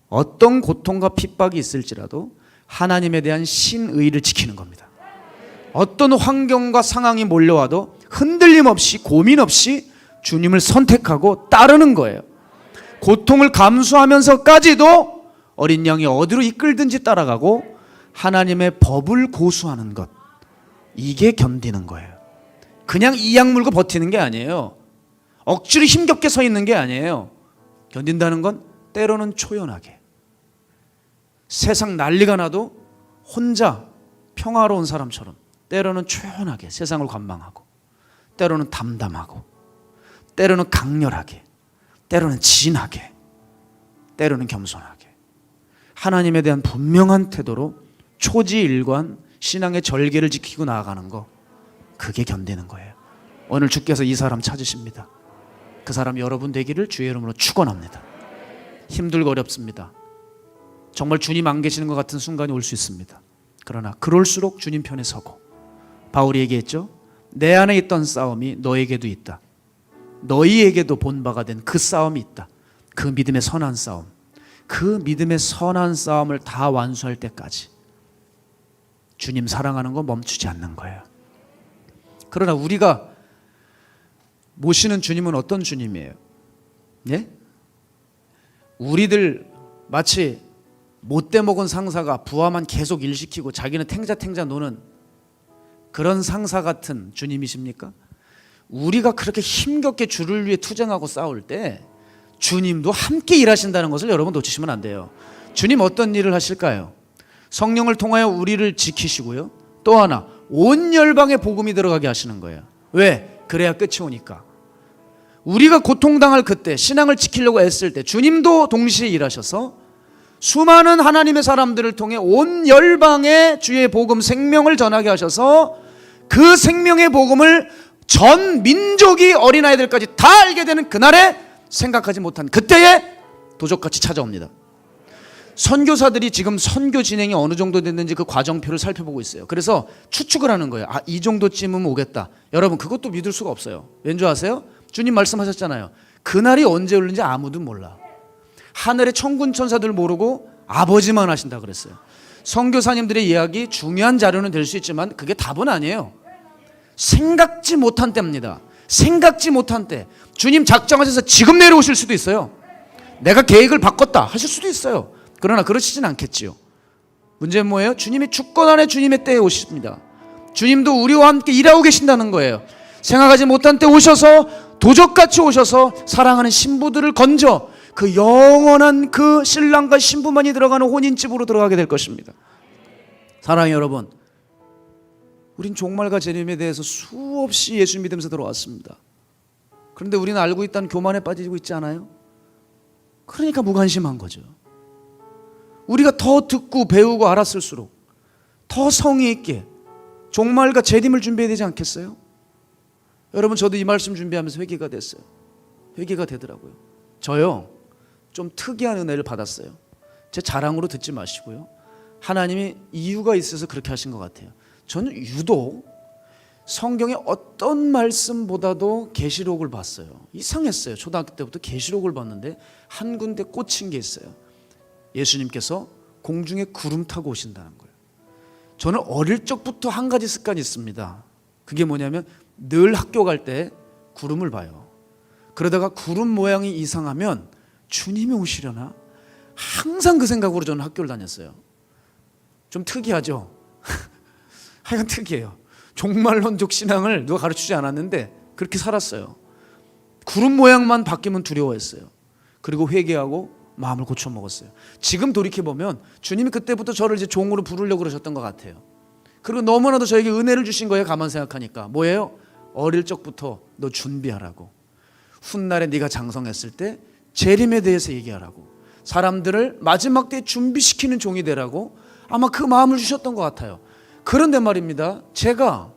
어떤 고통과 핍박이 있을지라도 하나님에 대한 신의를 지키는 겁니다. 어떤 환경과 상황이 몰려와도 흔들림 없이 고민 없이 주님을 선택하고 따르는 거예요. 고통을 감수하면서까지도 어린 양이 어디로 이끌든지 따라가고 하나님의 법을 고수하는 것, 이게 견디는 거예요. 그냥 이악 물고 버티는 게 아니에요. 억지로 힘겹게 서 있는 게 아니에요. 견딘다는 건 때로는 초연하게 세상 난리가 나도 혼자 평화로운 사람처럼, 때로는 초연하게 세상을 관망하고, 때로는 담담하고, 때로는 강렬하게, 때로는 진하게, 때로는 겸손하게, 하나님에 대한 분명한 태도로 초지일관 신앙의 절개를 지키고 나아가는 거, 그게 견디는 거예요. 오늘 주께서 이 사람 찾으십니다. 그 사람 여러분 되기를 주의 이름으로 축원합니다. 힘들고 어렵습니다. 정말 주님 안 계시는 것 같은 순간이 올 수 있습니다. 그러나 그럴수록 주님 편에 서고, 바울이 얘기했죠. 내 안에 있던 싸움이 너에게도 있다. 너희에게도 본바가 된 그 싸움이 있다. 그 믿음의 선한 싸움, 그 믿음의 선한 싸움을 다 완수할 때까지 주님 사랑하는 거 멈추지 않는 거예요. 그러나 우리가 모시는 주님은 어떤 주님이에요? 예? 우리들 마치 못돼 먹은 상사가 부하만 계속 일시키고 자기는 탱자탱자 노는 그런 상사 같은 주님이십니까? 우리가 그렇게 힘겹게 주를 위해 투쟁하고 싸울 때 주님도 함께 일하신다는 것을 여러분 놓치시면 안 돼요. 주님 어떤 일을 하실까요? 성령을 통하여 우리를 지키시고요, 또 하나 온 열방에 복음이 들어가게 하시는 거예요. 왜? 그래야 끝이 오니까. 우리가 고통당할 그때, 신앙을 지키려고 애쓸 때 주님도 동시에 일하셔서 수많은 하나님의 사람들을 통해 온 열방에 주의 복음 생명을 전하게 하셔서 그 생명의 복음을 전 민족이 어린아이들까지 다 알게 되는 그날에 생각하지 못한 그때에 도적같이 찾아옵니다. 선교사들이 지금 선교 진행이 어느 정도 됐는지 그 과정표를 살펴보고 있어요. 그래서 추측을 하는 거예요. 아, 이 정도쯤은 오겠다. 여러분, 그것도 믿을 수가 없어요. 왠지 아세요? 주님 말씀하셨잖아요. 그날이 언제 올는지 아무도 몰라. 하늘의 천군 천사들 모르고 아버지만 하신다 그랬어요. 선교사님들의 이야기 중요한 자료는 될 수 있지만 그게 답은 아니에요. 생각지 못한 때입니다. 생각지 못한 때. 주님 작정하셔서 지금 내려오실 수도 있어요. 내가 계획을 바꿨다 하실 수도 있어요. 그러나 그러시진 않겠지요. 문제는 뭐예요? 주님이 주권 안에 주님의 때에 오십니다. 주님도 우리와 함께 일하고 계신다는 거예요. 생각하지 못한 때 오셔서 도적같이 오셔서 사랑하는 신부들을 건져 그 영원한 그 신랑과 신부만이 들어가는 혼인집으로 들어가게 될 것입니다. 사랑하는 여러분, 우린 종말과 재림에 대해서 수없이 예수 믿으면서 들어왔습니다. 그런데 우리는 알고 있다는 교만에 빠지고 있지 않아요? 그러니까 무관심한 거죠. 우리가 더 듣고 배우고 알았을수록 더 성의 있게 종말과 재림을 준비해야 되지 않겠어요? 여러분, 저도 이 말씀 준비하면서 회개가 됐어요. 회개가 되더라고요. 저요, 좀 특이한 은혜를 받았어요. 제 자랑으로 듣지 마시고요, 하나님이 이유가 있어서 그렇게 하신 것 같아요. 저는 유독 성경의 어떤 말씀보다도 계시록을 봤어요. 이상했어요. 초등학교 때부터 계시록을 봤는데 한 군데 꽂힌 게 있어요. 예수님께서 공중에 구름 타고 오신다는 거예요. 저는 어릴 적부터 한 가지 습관이 있습니다. 그게 뭐냐면 늘 학교 갈 때 구름을 봐요. 그러다가 구름 모양이 이상하면 주님이 오시려나? 항상 그 생각으로 저는 학교를 다녔어요. 좀 특이하죠? 하여간 특이해요. 종말론적 신앙을 누가 가르치지 않았는데 그렇게 살았어요. 구름 모양만 바뀌면 두려워했어요. 그리고 회개하고 마음을 고쳐먹었어요. 지금 돌이켜보면 주님이 그때부터 저를 이제 종으로 부르려고 그러셨던 것 같아요. 그리고 너무나도 저에게 은혜를 주신 거예요. 가만 생각하니까. 뭐예요? 어릴 적부터 너 준비하라고. 훗날에 네가 장성했을 때 재림에 대해서 얘기하라고. 사람들을 마지막 때에 준비시키는 종이 되라고 아마 그 마음을 주셨던 것 같아요. 그런데 말입니다, 제가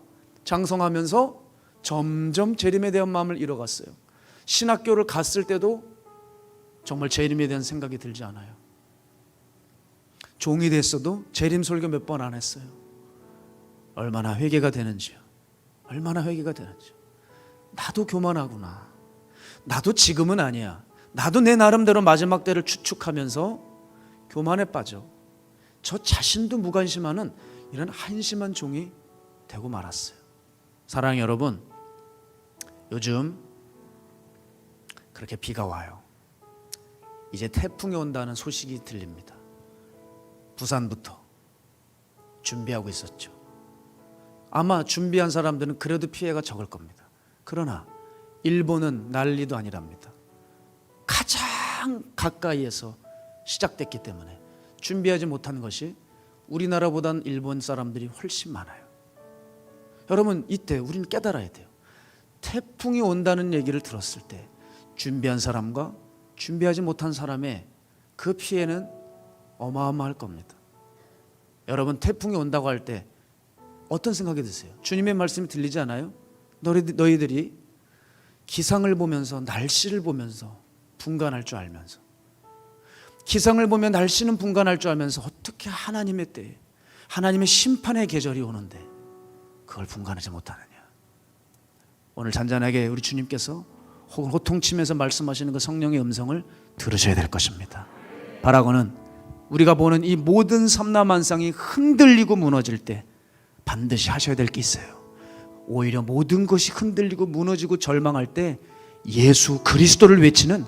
장성하면서 점점 재림에 대한 마음을 잃어갔어요. 신학교를 갔을 때도 정말 재림에 대한 생각이 들지 않아요. 종이 됐어도 재림 설교 몇 번 안 했어요. 얼마나 회개가 되는지요. 얼마나 회개가 되는지요. 나도 교만하구나. 나도 지금은 아니야. 나도 내 나름대로 마지막 때를 추측하면서 교만에 빠져 저 자신도 무관심하는 이런 한심한 종이 되고 말았어요. 사랑하는 여러분, 요즘 그렇게 비가 와요. 이제 태풍이 온다는 소식이 들립니다. 부산부터 준비하고 있었죠. 아마 준비한 사람들은 그래도 피해가 적을 겁니다. 그러나 일본은 난리도 아니랍니다. 가장 가까이에서 시작됐기 때문에 준비하지 못한 것이 우리나라보단 일본 사람들이 훨씬 많아요. 여러분, 이때 우리는 깨달아야 돼요. 태풍이 온다는 얘기를 들었을 때 준비한 사람과 준비하지 못한 사람의 그 피해는 어마어마할 겁니다. 여러분, 태풍이 온다고 할 때 어떤 생각이 드세요? 주님의 말씀이 들리지 않아요? 너희들이 기상을 보면서, 날씨를 보면서 분간할 줄 알면서, 기상을 보면 날씨는 분간할 줄 알면서 어떻게 하나님의 때에, 하나님의 심판의 계절이 오는데 그걸 분간하지 못하느냐. 오늘 잔잔하게 우리 주님께서 혹은 호통치면서 말씀하시는 그 성령의 음성을 들으셔야 될 것입니다. 바라고는 우리가 보는 이 모든 삼라만상이 흔들리고 무너질 때 반드시 하셔야 될 게 있어요. 오히려 모든 것이 흔들리고 무너지고 절망할 때 예수 그리스도를 외치는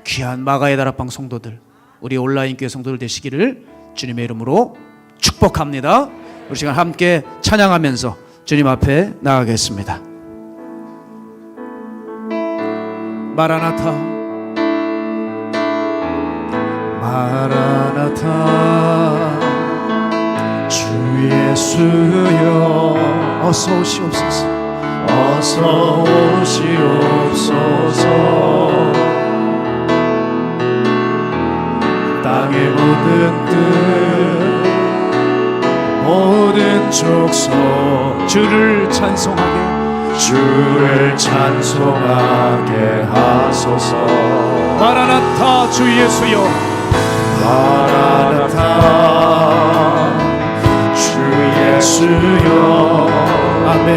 귀한 마가의 다락방 성도들, 우리 온라인 교회 성도들 되시기를 주님의 이름으로 축복합니다. 우리 시간 함께 찬양하면서 주님 앞에 나가겠습니다. 마라나타 마라나타 주 예수여 어서 오시옵소서 어서 오시옵소서 땅의 모든 뜻 모든 족속 주를 찬송하게 주를 찬송하게 하소서 마라나타 주 예수여 마라나타 주 예수여 아멘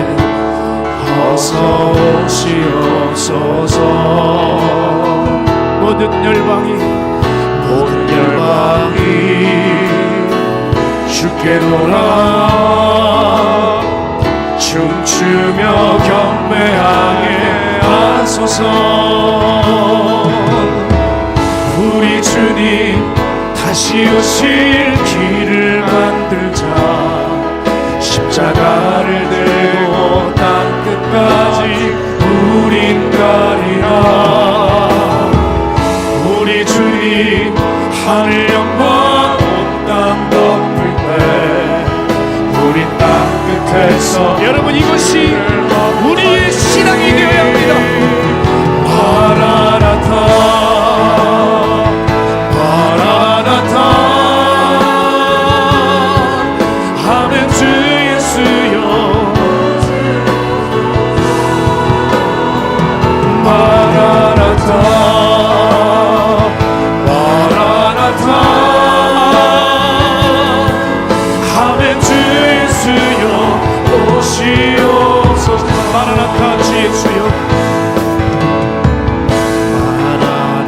어서 오시옵소서 모든 열방이 주께 돌아 춤추며 경배하게 하소서 우리 주님 다시 오실 길을 만들자 십자가를 들고 땅끝까지 우린 가리라 우리 주님 하늘 영광 온 땅 덮을 때 우리 땅 끝에서 여러분 이것이 우리의 신앙이 되어야 합니다. 마라나타 마라나타 아멘 주 예수여 마라나타 마라나타 주 예수여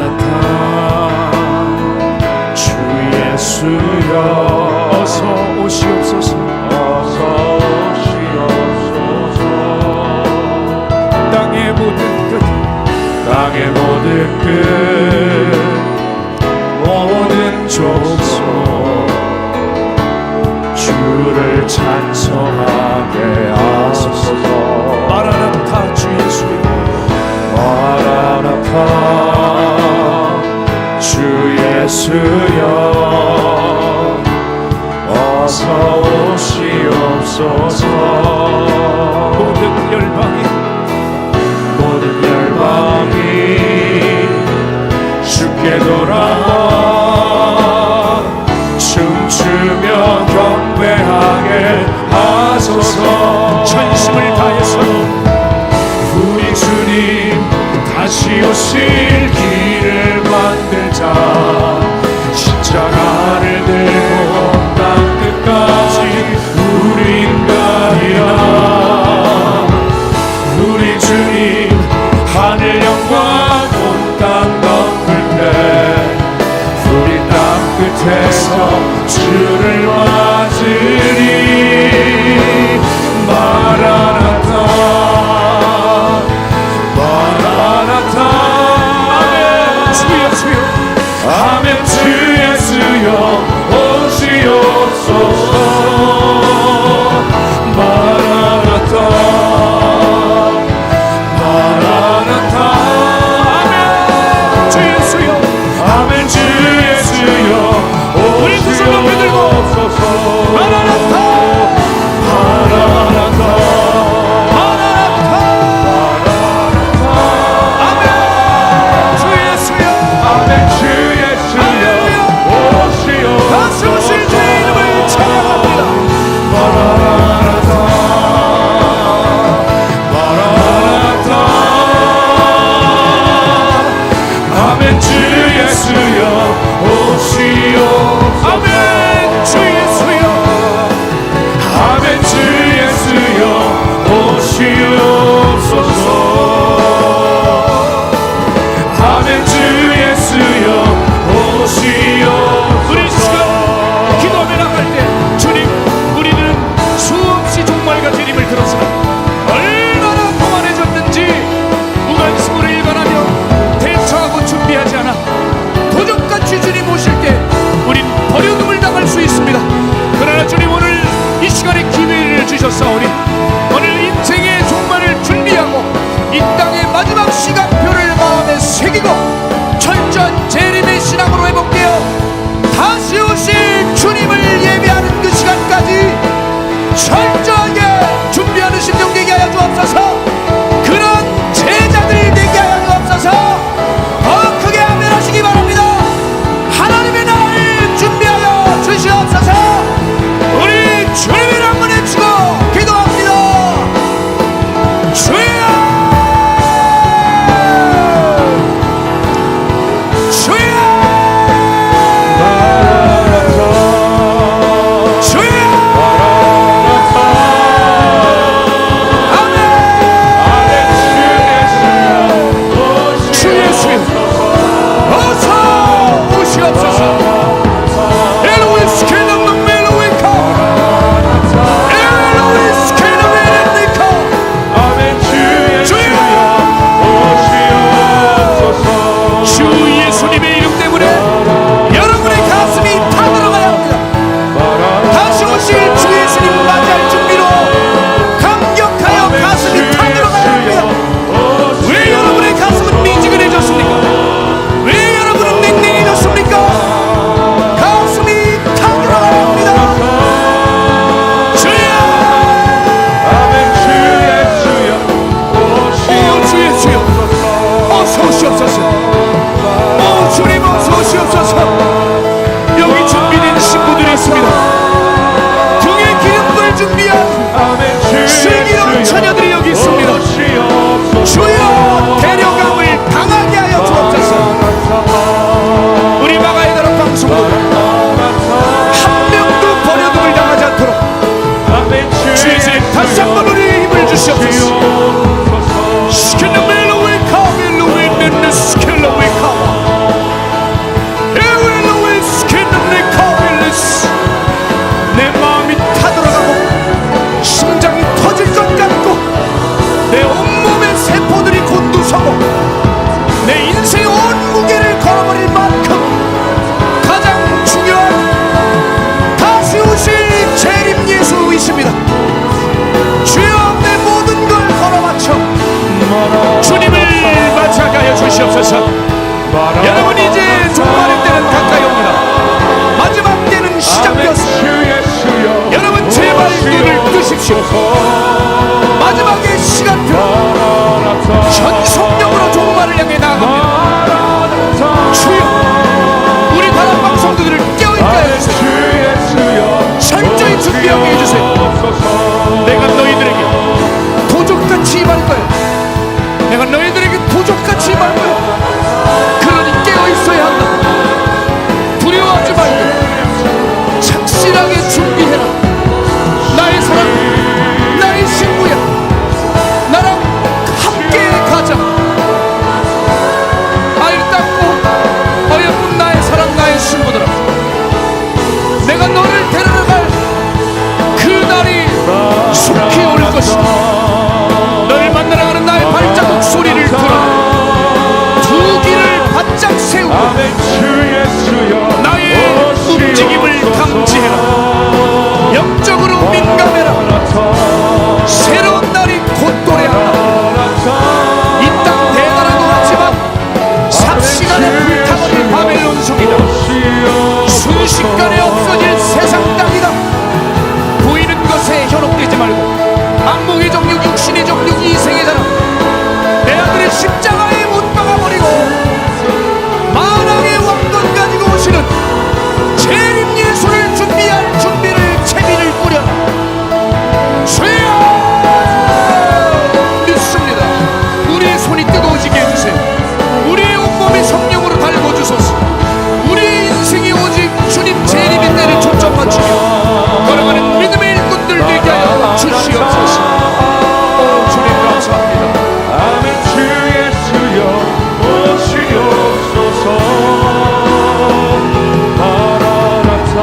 마라나타 주 예수여 어서 오시옵소서 어서 오시옵소서 땅의 모든 끝 땅의 모든 끝 모든 족속 주를 찬송하게 하소서 마라나타 주 예수여 마라나타 주 예수여 어서 오시옵소서 모든 열방이 주께 돌아 춤추며 경배하게 하소서 전심을 다해서 우리 주님 다시 오실 길을 만들자 십자가를 들고 땅끝까지 우린 가리라 우리 주님 하늘 영광 온 땅 덮을 때 우리 땅 끝에서 주를 맞으리 이 땅의 마지막 시간표를 마음에 새기고 철저한 재림의 신앙으로 회복되어 다시 오실 주님을 예배하는 그 시간까지 철저하게 준비하는 심령 되게 하여 주옵소서. 그런 제자들 되게 하여 주옵소서. 더 크게 아멘 하시기 바랍니다. 하나님의 날 준비하여 주시옵소서. 우리 주님을 한번 외치고 기도합니다. 주여, 주여, 주여. 주 예수 어서 오시옵소서. 엘로이 스케일러 멜로이카 엘로이 스케일러 멜로이카. 주 예수님의 이름 때문에 여러분의 가슴이 타들어가야 합니다. 다시 오실 주 예수님 맞이할 준비로 감격하여 가슴이 타들어가야 합니다. 왜 여러분의 가슴은 미지근해졌습니까? 왜 여러분은 냉랭해졌습니까? 가슴이 타들어가야 합니다. 주여, 주 예수여 어서 오시옵소서. 주님 어서 오시옵소서. 여기 준비된 신부들이 있습니다. 등에 기름불 준비한 슬기로운 처녀들이 여기 있습니다. 주여, 데려감을 당하게 하여 주옵소서. 우리 마가의 나라 방송도 한 명도 버려둠을 당하지 않도록 주 예수님 다시 한번 우리의 힘을 주시옵소서. 스켈라멜로웨카 멜로웨는 스켈라웨카 에웰로웨 스켈라메카멜레스. 내 마음이 타들어가고 심장이 터질 것 같고 내 온몸의 세포들이 곤두서고 내 인생의 온 무게를 걸어버릴 만큼 가장 중요한 다시 오실 재림 예수이십니다. 주여, 내 모든 걸 걸어바쳐 주님을 맞이하게 하여 주시옵소서. 여러분, 이제 종말의 때는 가까이 옵니다. 마지막 때는 시작되었습니다. 여러분, 제발 눈을 뜨십시오. 마지막의 시간표 전 성령으로 종말을 향해 나아갑니다. 주여, 우리 다른 방송들을 깨어있게 해주세요. 철저히 준비하게 해주세요. 내가 너희들에게 도적같이 임할 거야. 내가 너희들에게 도적같이 임할 거야. 그러니 깨어있어야 한다. 두려워하지 말고 착실하게 준비해라. 나의 사랑, 나의 친구야. 나랑 함께 가자. 아이 닦고 어여쁜 나의 사랑, 나의 친구들아, 내가 너를 데려갈 그 날이 속히 올 것이다. 너를 만나러 가는 나의 발자국 소리를 들어 두 귀를 바짝 세우고 나의 움직임을 감지해라. 영적으로 민감해라. 새로운 날이 곧 도래한다. 이 땅 대단하고 하지만 삽시간에 불타버릴 바벨론 성이다. 순식간에 없어질 세상 땅이다. 보이는 것에 현혹되지 말고 안목의 정욕, 육신의 정욕, 이생의 자랑, 내 아들의 십자가에 못 박아버리고 만왕의 왕권 가지고 오시는 재림 예수를 준비할 준비를 채비를 꾸려라. 주여, 믿습니다. 우리의 손이 뜨거워지게 해주세요. 우리의 온몸이 성령으로 달궈 주소서. 우리의 인생이 오직 주님 재림의 때를 초점 맞추며 걸어가는 믿음의 일꾼들 되게 하여 주시옵소서. 주님 감사합니다. 주 예수여 오시옵소서. 마라나타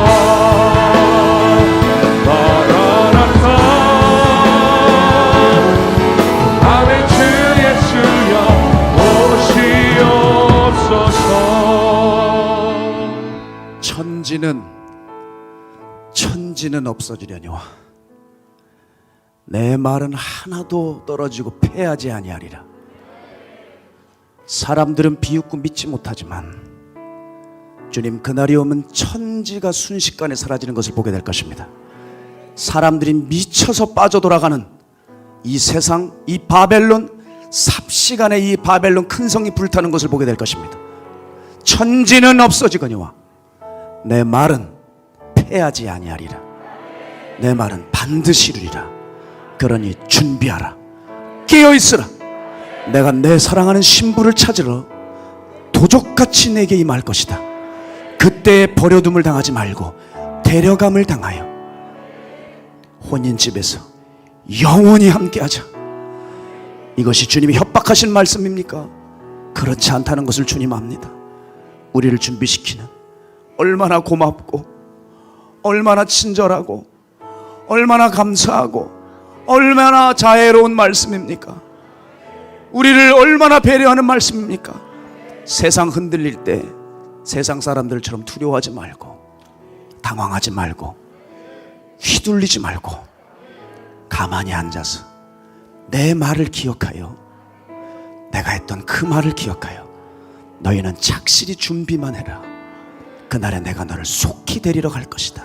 마라나타. 아멘. 주 예수여 오시옵소서. 천지는 없어지려니와 내 말은 하나도 떨어지고 패하지 아니하리라. 사람들은 비웃고 믿지 못하지만 주님, 그날이 오면 천지가 순식간에 사라지는 것을 보게 될 것입니다. 사람들이 미쳐서 빠져돌아가는 이 세상, 이 바벨론, 삽시간에 이 바벨론 큰 성이 불타는 것을 보게 될 것입니다. 천지는 없어지거니와 내 말은 패하지 아니하리라. 내 말은 반드시 이루리라. 그러니 준비하라. 깨어있으라. 내가 내 사랑하는 신부를 찾으러 도적같이 내게 임할 것이다. 그때 버려둠을 당하지 말고 데려감을 당하여 혼인집에서 영원히 함께하자. 이것이 주님이 협박하신 말씀입니까? 그렇지 않다는 것을 주님 압니다. 우리를 준비시키는 얼마나 고맙고 얼마나 친절하고 얼마나 감사하고 얼마나 자애로운 말씀입니까? 우리를 얼마나 배려하는 말씀입니까? 세상 흔들릴 때 세상 사람들처럼 두려워하지 말고 당황하지 말고 휘둘리지 말고 가만히 앉아서 내 말을 기억하여 내가 했던 그 말을 기억하여 너희는 착실히 준비만 해라. 그날에 내가 너를 속히 데리러 갈 것이다.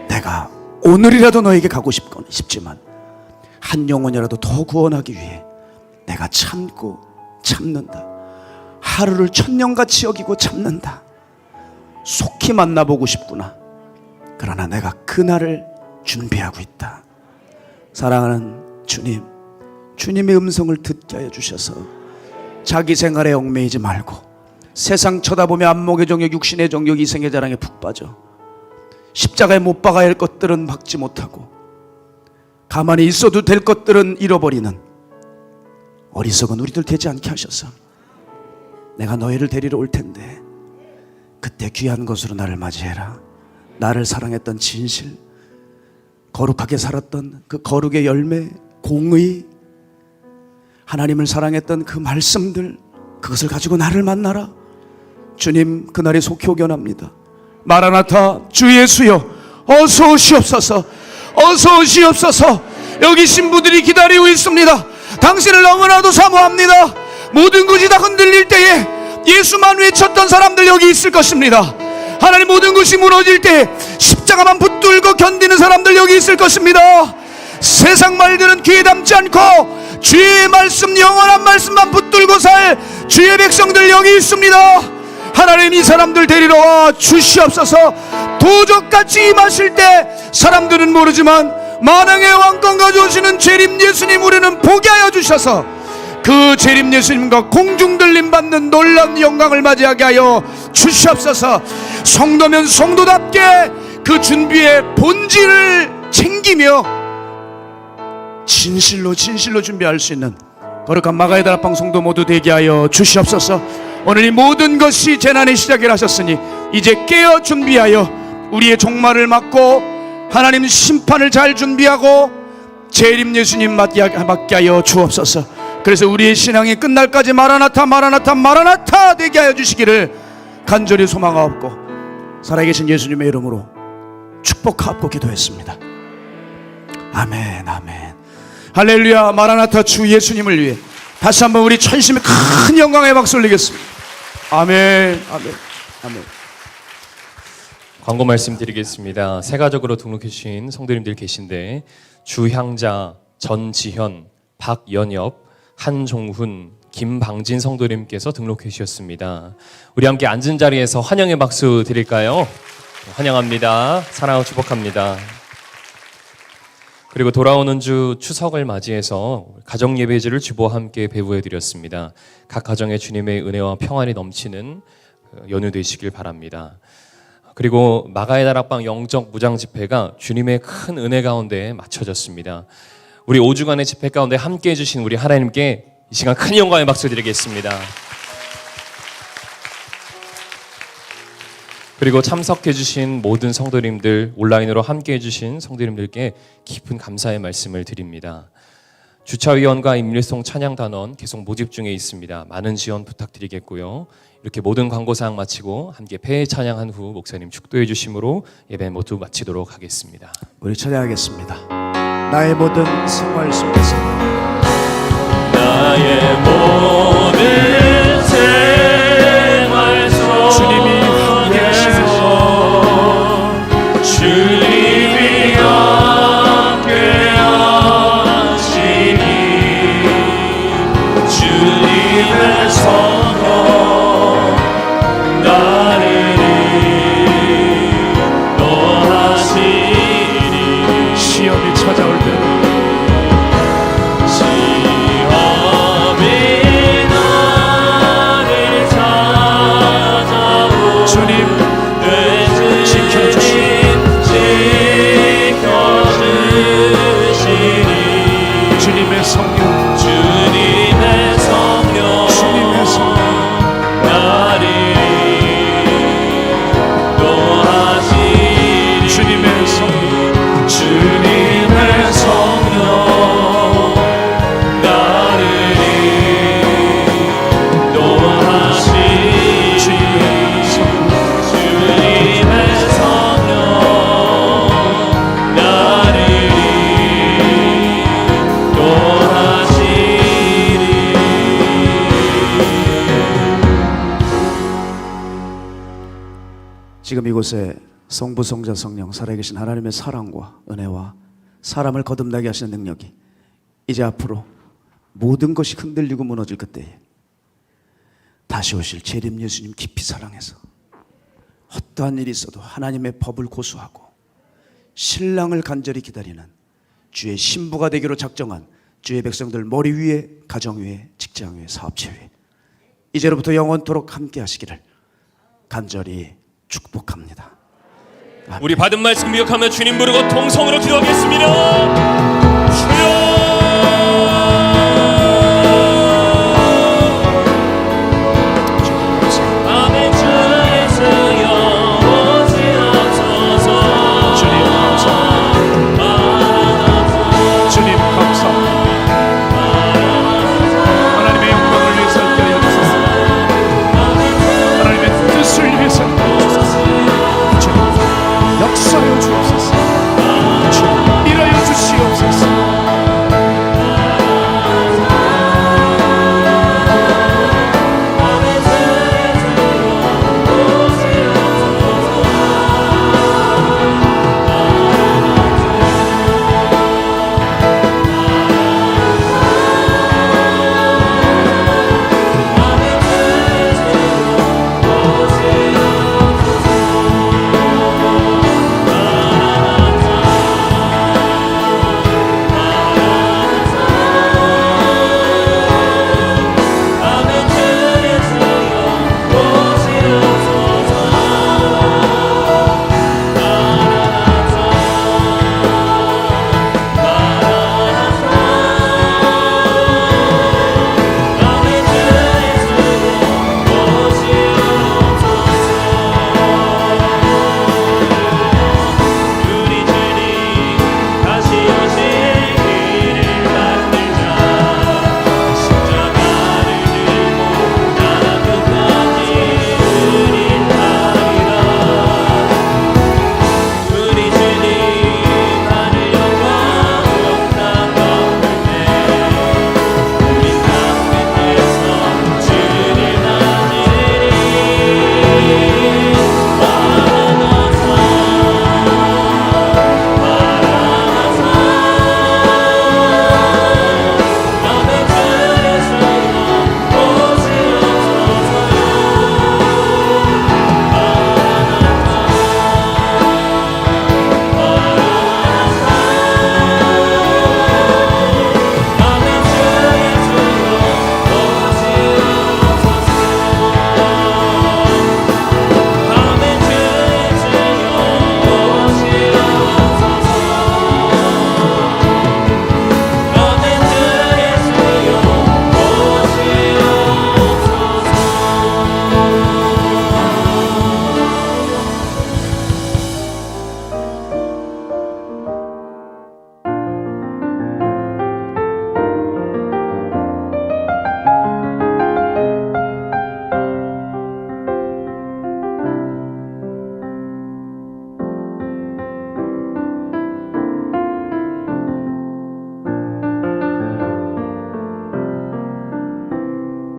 내가 오늘이라도 너에게 가고 싶지만 한 영혼이라도 더 구원하기 위해 내가 참고 참는다. 하루를 천년같이 여기고 참는다. 속히 만나보고 싶구나. 그러나 내가 그날을 준비하고 있다. 사랑하는 주님, 주님의 음성을 듣게 하여 주셔서 자기 생활에 얽매이지 말고 세상 쳐다보며 안목의 정욕, 육신의 정욕, 이생의 자랑에 푹 빠져 십자가에 못 박아야 할 것들은 박지 못하고 가만히 있어도 될 것들은 잃어버리는 어리석은 우리들 되지 않게 하셔서 내가 너희를 데리러 올 텐데 그때 귀한 것으로 나를 맞이해라. 나를 사랑했던 진실, 거룩하게 살았던 그 거룩의 열매, 공의, 하나님을 사랑했던 그 말씀들, 그것을 가지고 나를 만나라. 주님, 그날이 속히 오겨납니다. 마라나타, 주 예수여, 어서 오시옵소서. 어서 오시옵소서. 여기 신부들이 기다리고 있습니다. 당신을 너무나도 사모합니다. 모든 것이 다 흔들릴 때에 예수만 외쳤던 사람들 여기 있을 것입니다. 하나님, 모든 것이 무너질 때 십자가만 붙들고 견디는 사람들 여기 있을 것입니다. 세상 말들은 귀에 담지 않고 주의 말씀, 영원한 말씀만 붙들고 살 주의 백성들 여기 있습니다. 하나님, 이 사람들 데리러 와 주시옵소서. 도적같이 임하실 때 사람들은 모르지만 만왕의 왕권 가져오시는 재림 예수님 우리는 보게 하여 주셔서 그 재림 예수님과 공중들림 받는 놀라운 영광을 맞이하게 하여 주시옵소서. 성도면 성도답게 그 준비의 본질을 챙기며 진실로 준비할 수 있는 거룩한 마가의 다락방 성도 모두 되게 하여 주시옵소서. 오늘 이 모든 것이 재난의 시작이라 하셨으니 이제 깨어 준비하여 우리의 종말을 맞고 하나님 심판을 잘 준비하고 재림 예수님 맞게 하여 주옵소서. 그래서 우리의 신앙이 끝날까지 마라나타 마라나타 마라나타 되게 하여 주시기를 간절히 소망하옵고 살아계신 예수님의 이름으로 축복하옵고 기도했습니다. 아멘, 아멘. 할렐루야. 마라나타 주 예수님을 위해 다시 한번 우리 천심의 큰 영광의 박수 올리겠습니다. 아멘, 아멘, 아멘. 광고 말씀드리겠습니다. 세가족으로 등록해 주신 성도님들 계신데 주향자, 전지현, 박연엽, 한종훈, 김방진 성도님께서 등록해 주셨습니다. 우리 함께 앉은 자리에서 환영의 박수 드릴까요? 환영합니다. 사랑하고 축복합니다. 그리고 돌아오는 주 추석을 맞이해서 가정 예배제를 주보와 함께 배부해 드렸습니다. 각 가정에 주님의 은혜와 평안이 넘치는 연휴 되시길 바랍니다. 그리고 마가의 다락방 영적 무장 집회가 주님의 큰 은혜 가운데 맞춰졌습니다. 우리 5주간의 집회 가운데 함께 해주신 우리 하나님께 이 시간 큰 영광의 박수 드리겠습니다. 그리고 참석해주신 모든 성도님들, 온라인으로 함께 해주신 성도님들께 깊은 감사의 말씀을 드립니다. 주차위원과 임일송 찬양단원 계속 모집 중에 있습니다. 많은 지원 부탁드리겠고요. 이렇게 모든 광고사항 마치고 함께 폐회 찬양한 후 목사님 축도해 주심으로 예배 모두 마치도록 하겠습니다. 우리 찬양하겠습니다. 나의 모든 생활 속에서 나의 모든 주님의 성령 주님의 성령 주님의 성령 나를 인도하시리 주님의 성령 주님의 성령 나를 인도하시리 주님의 성령 나를 지금 이곳에 성부, 성자, 성령 살아계신 하나님의 사랑과 은혜와 사람을 거듭나게 하시는 능력이 이제 앞으로 모든 것이 흔들리고 무너질 그때에 다시 오실 재림 예수님 깊이 사랑해서 어떠한 일이 있어도 하나님의 법을 고수하고 신랑을 간절히 기다리는 주의 신부가 되기로 작정한 주의 백성들 머리 위에, 가정 위에, 직장 위에, 사업체 위에 이제로부터 영원토록 함께 하시기를 간절히 축복합니다. 우리 받은 말씀 기억하며 주님 부르고 통성으로 기도하겠습니다. 주여